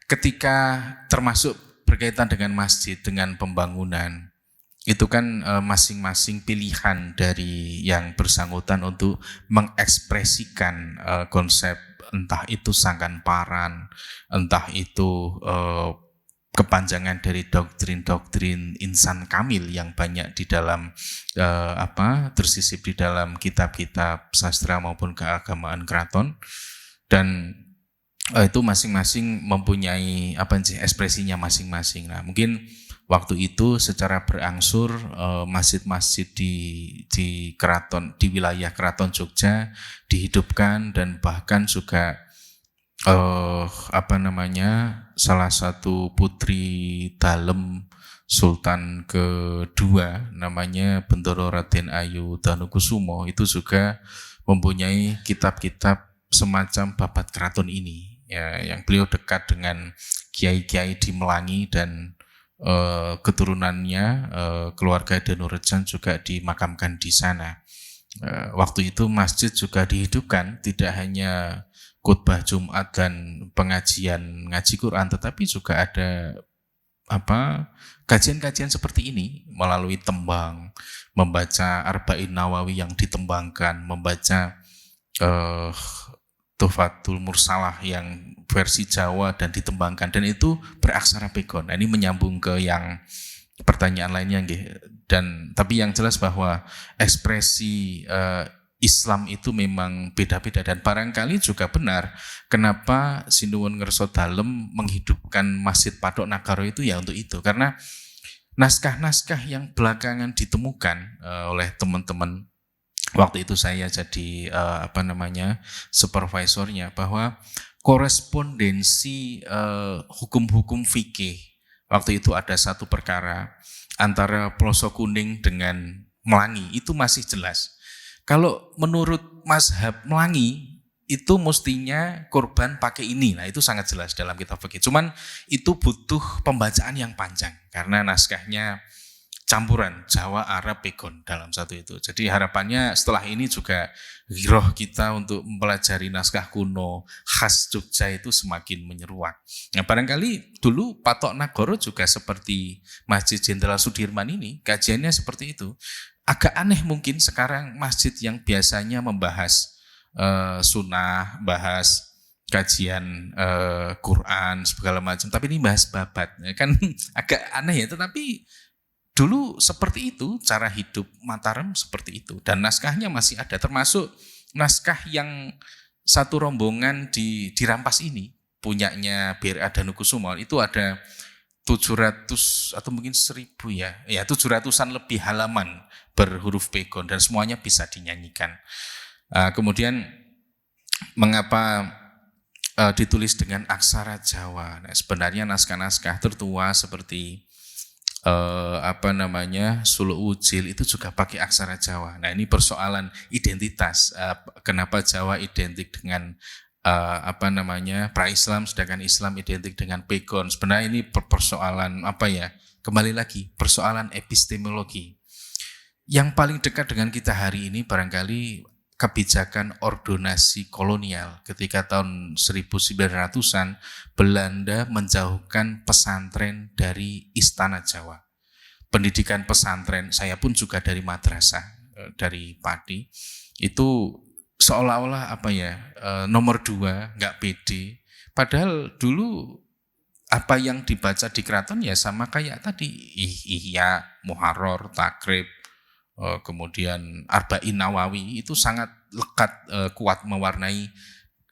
ketika termasuk berkaitan dengan masjid, dengan pembangunan, itu kan masing-masing pilihan dari yang bersangkutan untuk mengekspresikan konsep, entah itu sangkan-paran, entah itu kepanjangan dari doktrin-doktrin insan kamil yang banyak di dalam tersisip di dalam kitab-kitab sastra maupun keagamaan keraton, dan itu masing-masing mempunyai ekspresinya masing-masing. Nah, mungkin waktu itu secara berangsur masjid-masjid di keraton, di wilayah Keraton Jogja dihidupkan, dan bahkan juga salah satu putri dalem Sultan kedua namanya Bendoro Raden Ayu Danukusumo itu juga mempunyai kitab-kitab semacam babat keraton ini, ya, yang beliau dekat dengan kiai-kiai di Melangi, dan keturunannya keluarga Danurejan juga dimakamkan di sana. Waktu itu masjid juga dihidupkan, tidak hanya khutbah Jumat dan pengajian ngaji Quran, tetapi juga ada kajian-kajian seperti ini melalui tembang, membaca Arba'in Nawawi yang ditembangkan, membaca Tuhfatul Mursalah yang versi Jawa dan ditembangkan, dan itu beraksara pegon. Nah, ini menyambung ke yang pertanyaan lainnya, tapi yang jelas bahwa ekspresi Islam itu memang beda-beda, dan barangkali juga benar kenapa Sinuwun Ngerso Dalem menghidupkan Masjid Patok Nagara itu ya untuk itu, karena naskah-naskah yang belakangan ditemukan oleh teman-teman, waktu itu saya jadi supervisornya, bahwa korespondensi hukum-hukum fikih waktu itu ada satu perkara antara Ploso Kuning dengan Melangi itu masih jelas. Kalau menurut mazhab Melangi itu mestinya korban pakai ini. Nah, itu sangat jelas dalam kitab fikih. Cuman itu butuh pembacaan yang panjang karena naskahnya campuran Jawa, Arab, pegon dalam satu itu. Jadi harapannya setelah ini juga giroh kita untuk mempelajari naskah kuno khas Jogja itu semakin menyeruak. Nah, barangkali dulu Patok Nagara juga seperti Masjid Jenderal Sudirman ini, kajiannya seperti itu. Agak aneh mungkin sekarang masjid yang biasanya membahas sunnah, bahas kajian Quran segala macam, tapi ini bahas babat, kan agak aneh ya. Tetapi dulu seperti itu cara hidup Mataram, seperti itu, dan naskahnya masih ada, termasuk naskah yang satu rombongan dirampas ini punyanya BRA Danukusumo, itu ada 700 atau mungkin 1000 ya 700-an lebih halaman berhuruf pegon dan semuanya bisa dinyanyikan. Kemudian mengapa ditulis dengan aksara Jawa? Nah, sebenarnya naskah-naskah tertua seperti Suluk Ujil itu juga pakai aksara Jawa. Nah, ini persoalan identitas. Kenapa Jawa identik dengan pra-Islam, sedangkan Islam identik dengan pegon. Sebenarnya ini persoalan kembali lagi persoalan epistemologi. Yang paling dekat dengan kita hari ini barangkali kebijakan ordonasi kolonial ketika tahun 1900-an Belanda menjauhkan pesantren dari istana Jawa. Pendidikan pesantren, saya pun juga dari madrasah, dari Pati, itu seolah-olah nomor 2, nggak pede. Padahal dulu apa yang dibaca di keraton ya sama kayak tadi, Ihya, Muharrar, Takrib, kemudian Arba'in Nawawi, itu sangat lekat, kuat mewarnai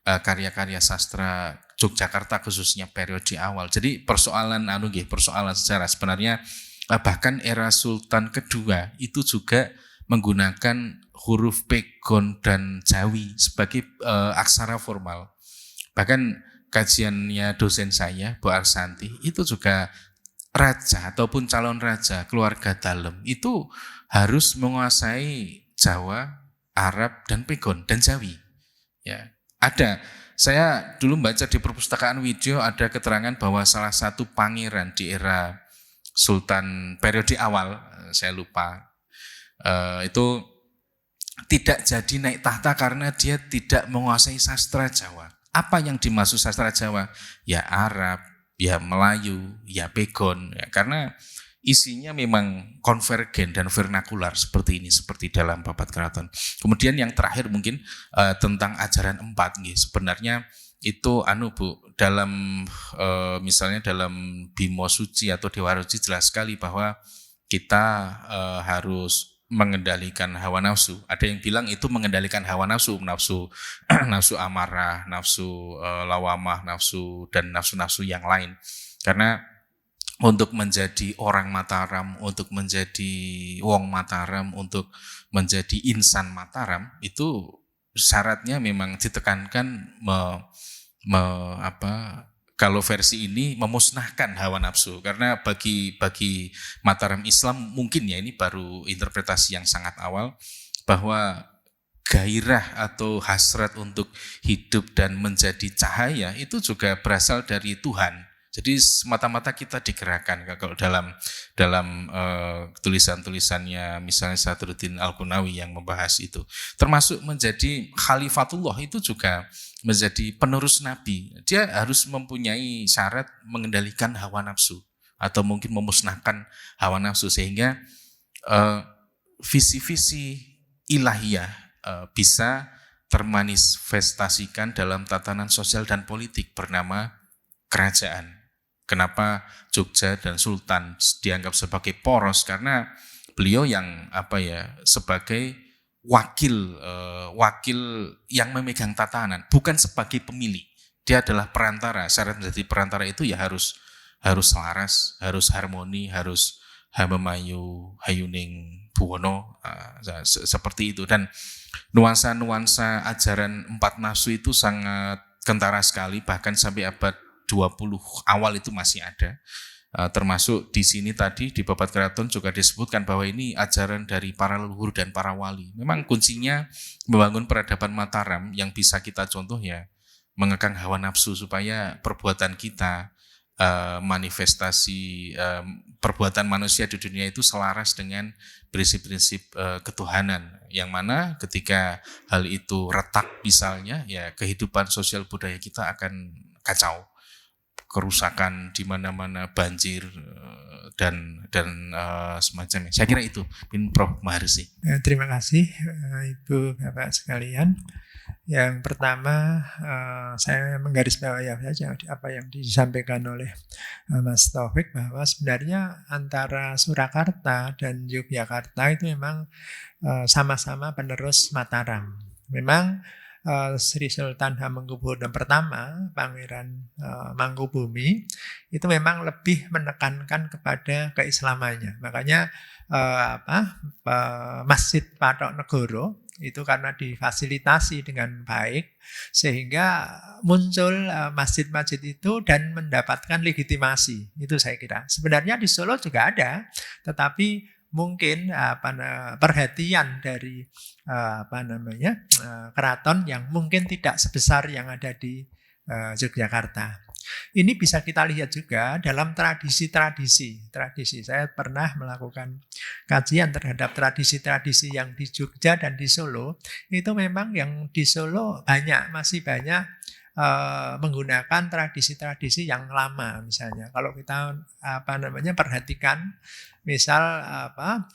karya-karya sastra Yogyakarta khususnya periode awal. Jadi persoalan sejarah sebenarnya bahkan era Sultan kedua itu juga menggunakan huruf pegon dan Jawi sebagai aksara formal. Bahkan kajiannya dosen saya, Bu Arsanti, itu juga raja ataupun calon raja keluarga Dalem itu harus menguasai Jawa, Arab, dan pegon dan Jawi. Ya, ada. Saya dulu baca di perpustakaan Widyo ada keterangan bahwa salah satu pangeran di era Sultan periode awal, saya lupa, itu tidak jadi naik tahta karena dia tidak menguasai sastra Jawa. Apa yang dimaksud sastra Jawa? Ya Arab, ya Melayu, ya Pegon, ya, karena isinya memang konvergen dan vernakular seperti ini, seperti dalam Babat Keraton. Kemudian yang terakhir mungkin tentang ajaran 4, sebenarnya itu Bu, dalam misalnya dalam Bimo Suci atau Dewa Suci jelas sekali bahwa kita harus mengendalikan hawa nafsu. Ada yang bilang itu mengendalikan hawa nafsu, nafsu amarah, nafsu lawamah, nafsu dan nafsu-nafsu yang lain. Karena untuk menjadi orang Mataram, untuk menjadi wong Mataram, untuk menjadi insan Mataram, itu syaratnya memang ditekankan kalau versi ini memusnahkan hawa nafsu. Karena bagi Mataram Islam mungkin ya, ini baru interpretasi yang sangat awal, bahwa gairah atau hasrat untuk hidup dan menjadi cahaya itu juga berasal dari Tuhan. Jadi semata-mata kita digerakkan. Kalau dalam tulisan-tulisannya misalnya Sadruddin Al-Qunawi yang membahas itu, termasuk menjadi khalifatullah itu juga menjadi penerus Nabi. Dia harus mempunyai syarat mengendalikan hawa nafsu atau mungkin memusnahkan hawa nafsu, sehingga visi-visi ilahiyah bisa termanifestasikan dalam tatanan sosial dan politik bernama kerajaan. Kenapa Jogja dan Sultan dianggap sebagai poros? Karena beliau yang sebagai wakil yang memegang tatanan, bukan sebagai pemilih. Dia adalah perantara. Syarat menjadi perantara itu ya harus selaras, harus harmoni, harus hamemayu hayuning buwono, seperti itu. Dan nuansa-nuansa ajaran 4 nafsu itu sangat kentara sekali, bahkan sampai abad 20 awal itu masih ada. Termasuk di sini tadi di Babat Keraton juga disebutkan bahwa ini ajaran dari para leluhur dan para wali. Memang kuncinya membangun peradaban Mataram yang bisa kita contoh ya, mengekang hawa nafsu supaya perbuatan kita, manifestasi perbuatan manusia di dunia itu selaras dengan prinsip-prinsip ketuhanan, yang mana ketika hal itu retak misalnya, ya kehidupan sosial budaya kita akan kacau. Kerusakan di mana-mana, banjir dan semacamnya. Saya kira itu, Prof. Maharsi. Terima kasih Ibu Bapak sekalian. Yang pertama saya menggarisbawahi saja apa yang disampaikan oleh Mas Taufik, bahwa sebenarnya antara Surakarta dan Yogyakarta itu memang sama-sama penerus Mataram. Memang Sri Sultan Hamengkubuwono pertama, Pangeran Mangkubumi, itu memang lebih menekankan kepada keislamannya. Makanya Masjid Patok Negoro itu karena difasilitasi dengan baik, sehingga muncul masjid-masjid itu dan mendapatkan legitimasi. Itu saya kira. Sebenarnya di Solo juga ada, tetapi mungkin perhatian dari keraton yang mungkin tidak sebesar yang ada di Yogyakarta. Ini bisa kita lihat juga dalam tradisi-tradisi. Saya pernah melakukan kajian terhadap tradisi-tradisi yang di Jogja dan di Solo. Itu memang yang di Solo masih banyak menggunakan tradisi-tradisi yang lama. Misalnya kalau kita perhatikan, misal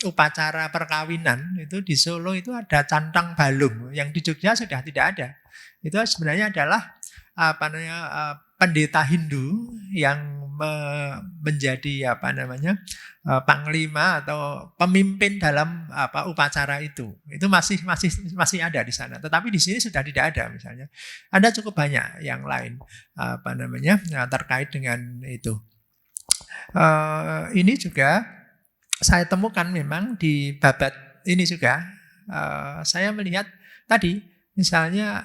upacara perkawinan itu di Solo itu ada cantang balung, yang di Jogja sudah tidak ada. Itu sebenarnya adalah pendeta Hindu yang menjadi panglima atau pemimpin dalam upacara itu. Itu masih ada di sana. Tetapi di sini sudah tidak ada misalnya. Ada cukup banyak yang lain terkait dengan itu. Ini juga saya temukan memang di Babat ini juga. Saya melihat tadi misalnya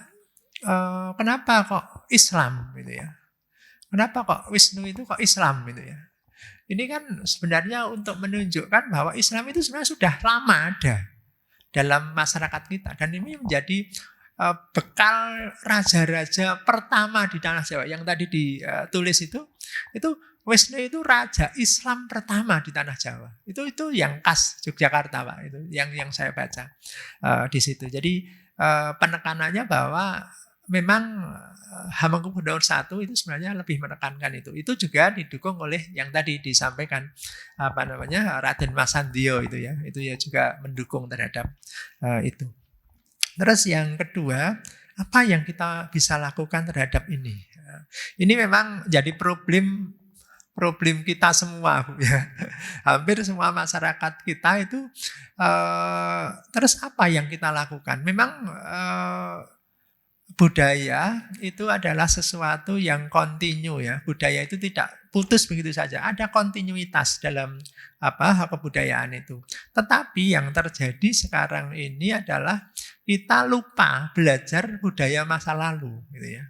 kenapa kok Islam gitu ya? Kenapa kok Wisnu itu kok Islam gitu ya? Ini kan sebenarnya untuk menunjukkan bahwa Islam itu sebenarnya sudah lama ada dalam masyarakat kita, dan ini menjadi bekal raja-raja pertama di tanah Jawa yang tadi ditulis itu Wisnu itu raja Islam pertama di tanah Jawa. Itu yang khas Yogyakarta, Pak. Itu yang saya baca di situ. Jadi penekanannya bahwa memang Hamengkubuwono I itu sebenarnya lebih menekankan itu. Itu juga didukung oleh yang tadi disampaikan Raden Mas Sandyo itu ya. Itu ya juga mendukung terhadap itu. Terus yang kedua, apa yang kita bisa lakukan terhadap ini? Ini memang jadi problem kita semua ya. Hampir semua masyarakat kita itu terus apa yang kita lakukan? Memang budaya itu adalah sesuatu yang kontinu ya. Budaya itu tidak putus begitu saja. Ada kontinuitas dalam kebudayaan itu. Tetapi yang terjadi sekarang ini adalah kita lupa belajar budaya masa lalu gitu ya.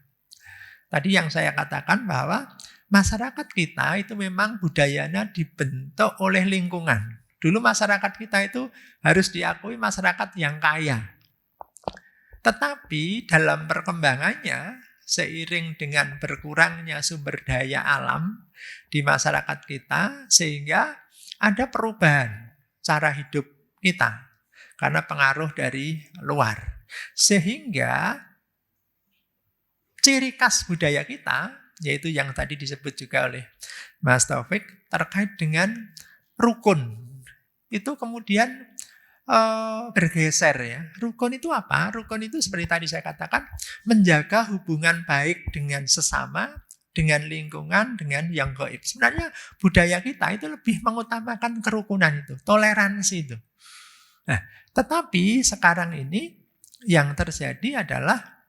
Tadi yang saya katakan bahwa masyarakat kita itu memang budayanya dibentuk oleh lingkungan. Dulu masyarakat kita itu harus diakui masyarakat yang kaya. Tetapi dalam perkembangannya, seiring dengan berkurangnya sumber daya alam di masyarakat kita, sehingga ada perubahan cara hidup kita karena pengaruh dari luar. Sehingga ciri khas budaya kita, yaitu yang tadi disebut juga oleh Mas Taufik, terkait dengan rukun. Itu kemudian bergeser ya. Rukun itu apa? Rukun itu seperti tadi saya katakan, menjaga hubungan baik dengan sesama, dengan lingkungan, dengan yang gaib. Sebenarnya budaya kita itu lebih mengutamakan kerukunan itu, toleransi itu. Nah, tetapi sekarang ini yang terjadi adalah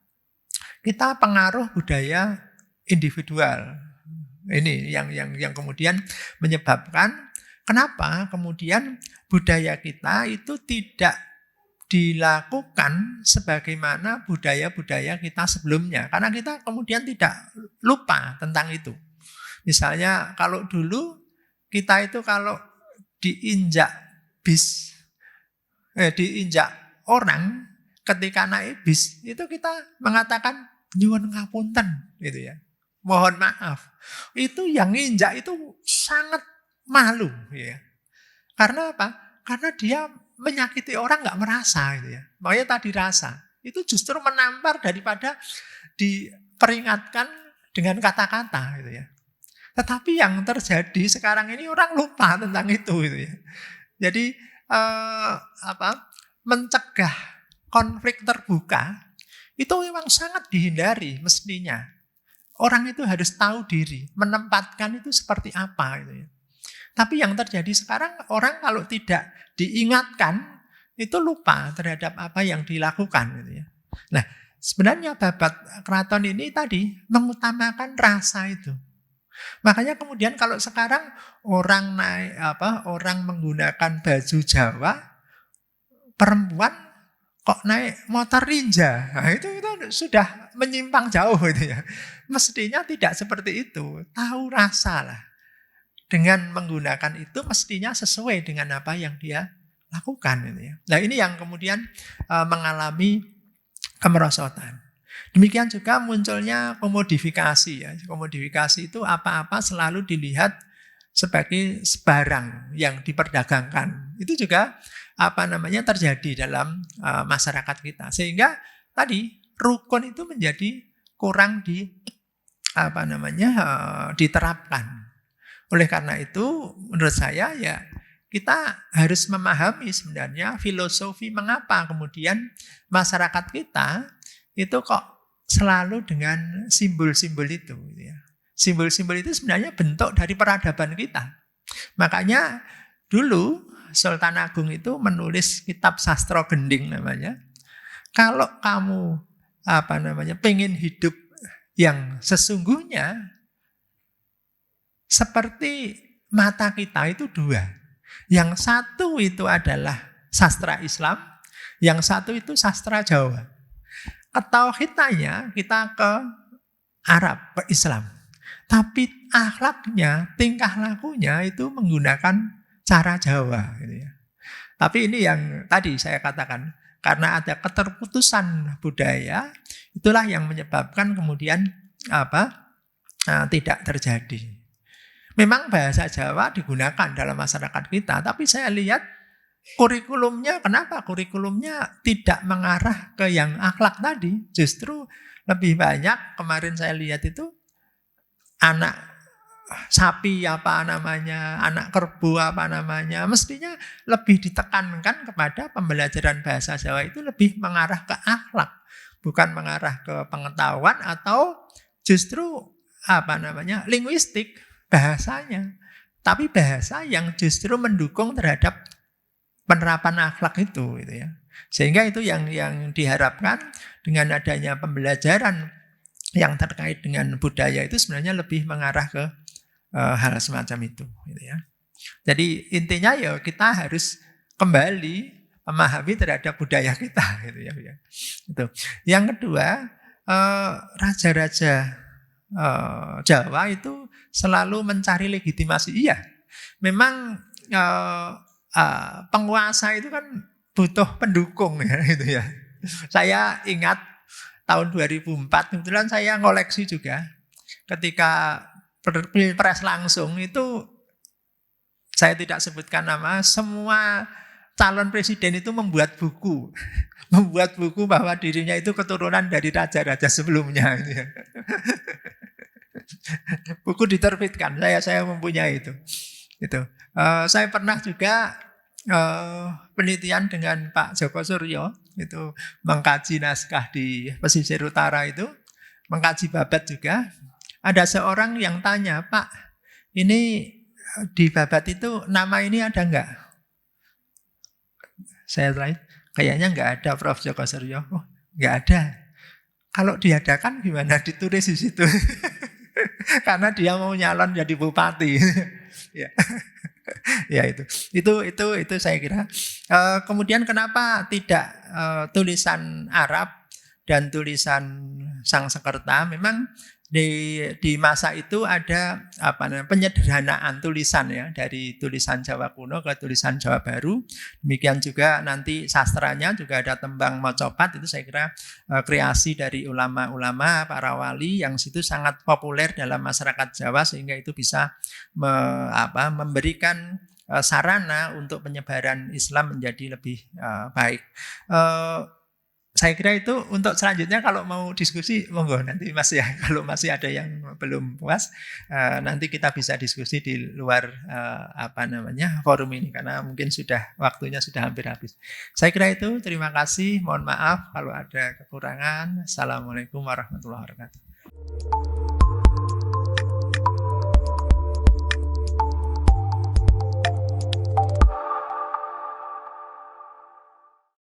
kita pengaruh budaya individual. Ini yang kemudian menyebabkan kenapa kemudian budaya kita itu tidak dilakukan sebagaimana budaya-budaya kita sebelumnya. Karena kita kemudian tidak lupa tentang itu. Misalnya kalau dulu kita itu kalau diinjak diinjak orang ketika naik bis, itu kita mengatakan nyuwun ngapunten gitu ya. Mohon maaf. Itu yang injak itu sangat malu ya. Karena apa? Karena dia menyakiti orang nggak merasa gitu ya. Makanya tadi rasa. Itu justru menampar daripada diperingatkan dengan kata-kata gitu ya. Tetapi yang terjadi sekarang ini orang lupa tentang itu gitu ya. Jadi mencegah konflik terbuka itu memang sangat dihindari mestinya. Orang itu harus tahu diri, menempatkan itu seperti apa gitu ya. Tapi yang terjadi sekarang orang kalau tidak diingatkan itu lupa terhadap apa yang dilakukan gitu ya. Nah, sebenarnya Babat Keraton ini tadi mengutamakan rasa itu. Makanya kemudian kalau sekarang orang menggunakan baju Jawa, perempuan kok naik motor ninja. Nah, itu sudah menyimpang jauh itu ya. Mestinya tidak seperti itu. Tahu rasa lah. Dengan menggunakan itu mestinya sesuai dengan apa yang dia lakukan gitu ya. Nah, ini yang kemudian mengalami kemerosotan. Demikian juga munculnya komodifikasi ya. Komodifikasi itu apa-apa selalu dilihat sebagai barang yang diperdagangkan. Itu juga terjadi dalam masyarakat kita. Sehingga tadi rukun itu menjadi kurang diterapkan. Oleh karena itu menurut saya ya kita harus memahami sebenarnya filosofi mengapa kemudian masyarakat kita itu kok selalu dengan simbol-simbol itu. Ya. Simbol-simbol itu sebenarnya bentuk dari peradaban kita. Makanya dulu Sultan Agung itu menulis kitab Sastra Gending namanya. Kalau kamu pengen hidup yang sesungguhnya, seperti mata kita itu dua. Yang satu itu adalah sastra Islam, yang satu itu sastra Jawa. Ketauhidannya kita ke Arab, ke Islam. Tapi akhlaknya, tingkah lakunya itu menggunakan cara Jawa. Gitu ya. Tapi ini yang tadi saya katakan, karena ada keterputusan budaya, itulah yang menyebabkan kemudian tidak terjadi. Memang bahasa Jawa digunakan dalam masyarakat kita, tapi saya lihat kurikulumnya, kenapa kurikulumnya tidak mengarah ke yang akhlak tadi, justru Lebih banyak kemarin saya lihat itu anak sapi apa namanya, anak kerbau apa namanya, mestinya lebih ditekankan kepada pembelajaran bahasa Jawa itu lebih mengarah ke akhlak, bukan mengarah ke pengetahuan atau justru apa namanya linguistik bahasanya, tapi bahasa yang justru mendukung terhadap penerapan akhlak itu, gitu ya. Sehingga itu yang diharapkan dengan adanya pembelajaran yang terkait dengan budaya itu sebenarnya lebih mengarah ke hal semacam itu, gitu ya. Jadi intinya ya kita harus kembali memahami terhadap budaya kita, gitu ya. Itu. Yang kedua, raja-raja Jawa itu selalu mencari legitimasi. Iya, memang penguasa itu kan butuh pendukung ya, gitu ya. Saya ingat tahun 2004 kebetulan saya ngoleksi juga ketika Pilpres langsung itu, saya tidak sebutkan nama, semua calon presiden itu membuat buku. Membuat buku bahwa dirinya itu keturunan dari raja-raja sebelumnya. Buku diterbitkan, saya mempunyai itu. Saya pernah juga penelitian dengan Pak Joko Suryo, itu mengkaji naskah di pesisir utara itu, mengkaji babat juga. Ada seorang yang tanya, Pak, ini di babat itu nama ini ada enggak? Saya tanya, kayaknya enggak ada, Prof. Joko Suryo. Oh, enggak ada. Kalau diadakan gimana? Ditulis di situ. Karena dia mau nyalon jadi bupati. Ya. Ya itu saya kira. Kemudian kenapa tidak tulisan Arab dan tulisan Sangsekerta? Memang di masa itu ada penyederhanaan tulisan ya, dari tulisan Jawa kuno ke tulisan Jawa baru. Demikian juga nanti sastranya juga ada tembang mocopat, itu saya kira kreasi dari ulama-ulama para wali yang situ sangat populer dalam masyarakat Jawa, sehingga itu bisa memberikan sarana untuk penyebaran Islam menjadi lebih baik. Saya kira itu untuk selanjutnya, kalau mau diskusi monggo nanti Mas ya. Kalau masih ada yang belum puas, nanti kita bisa diskusi di luar forum ini, karena mungkin waktunya sudah hampir habis. Saya kira itu, terima kasih. Mohon maaf kalau ada kekurangan. Assalamualaikum warahmatullahi wabarakatuh.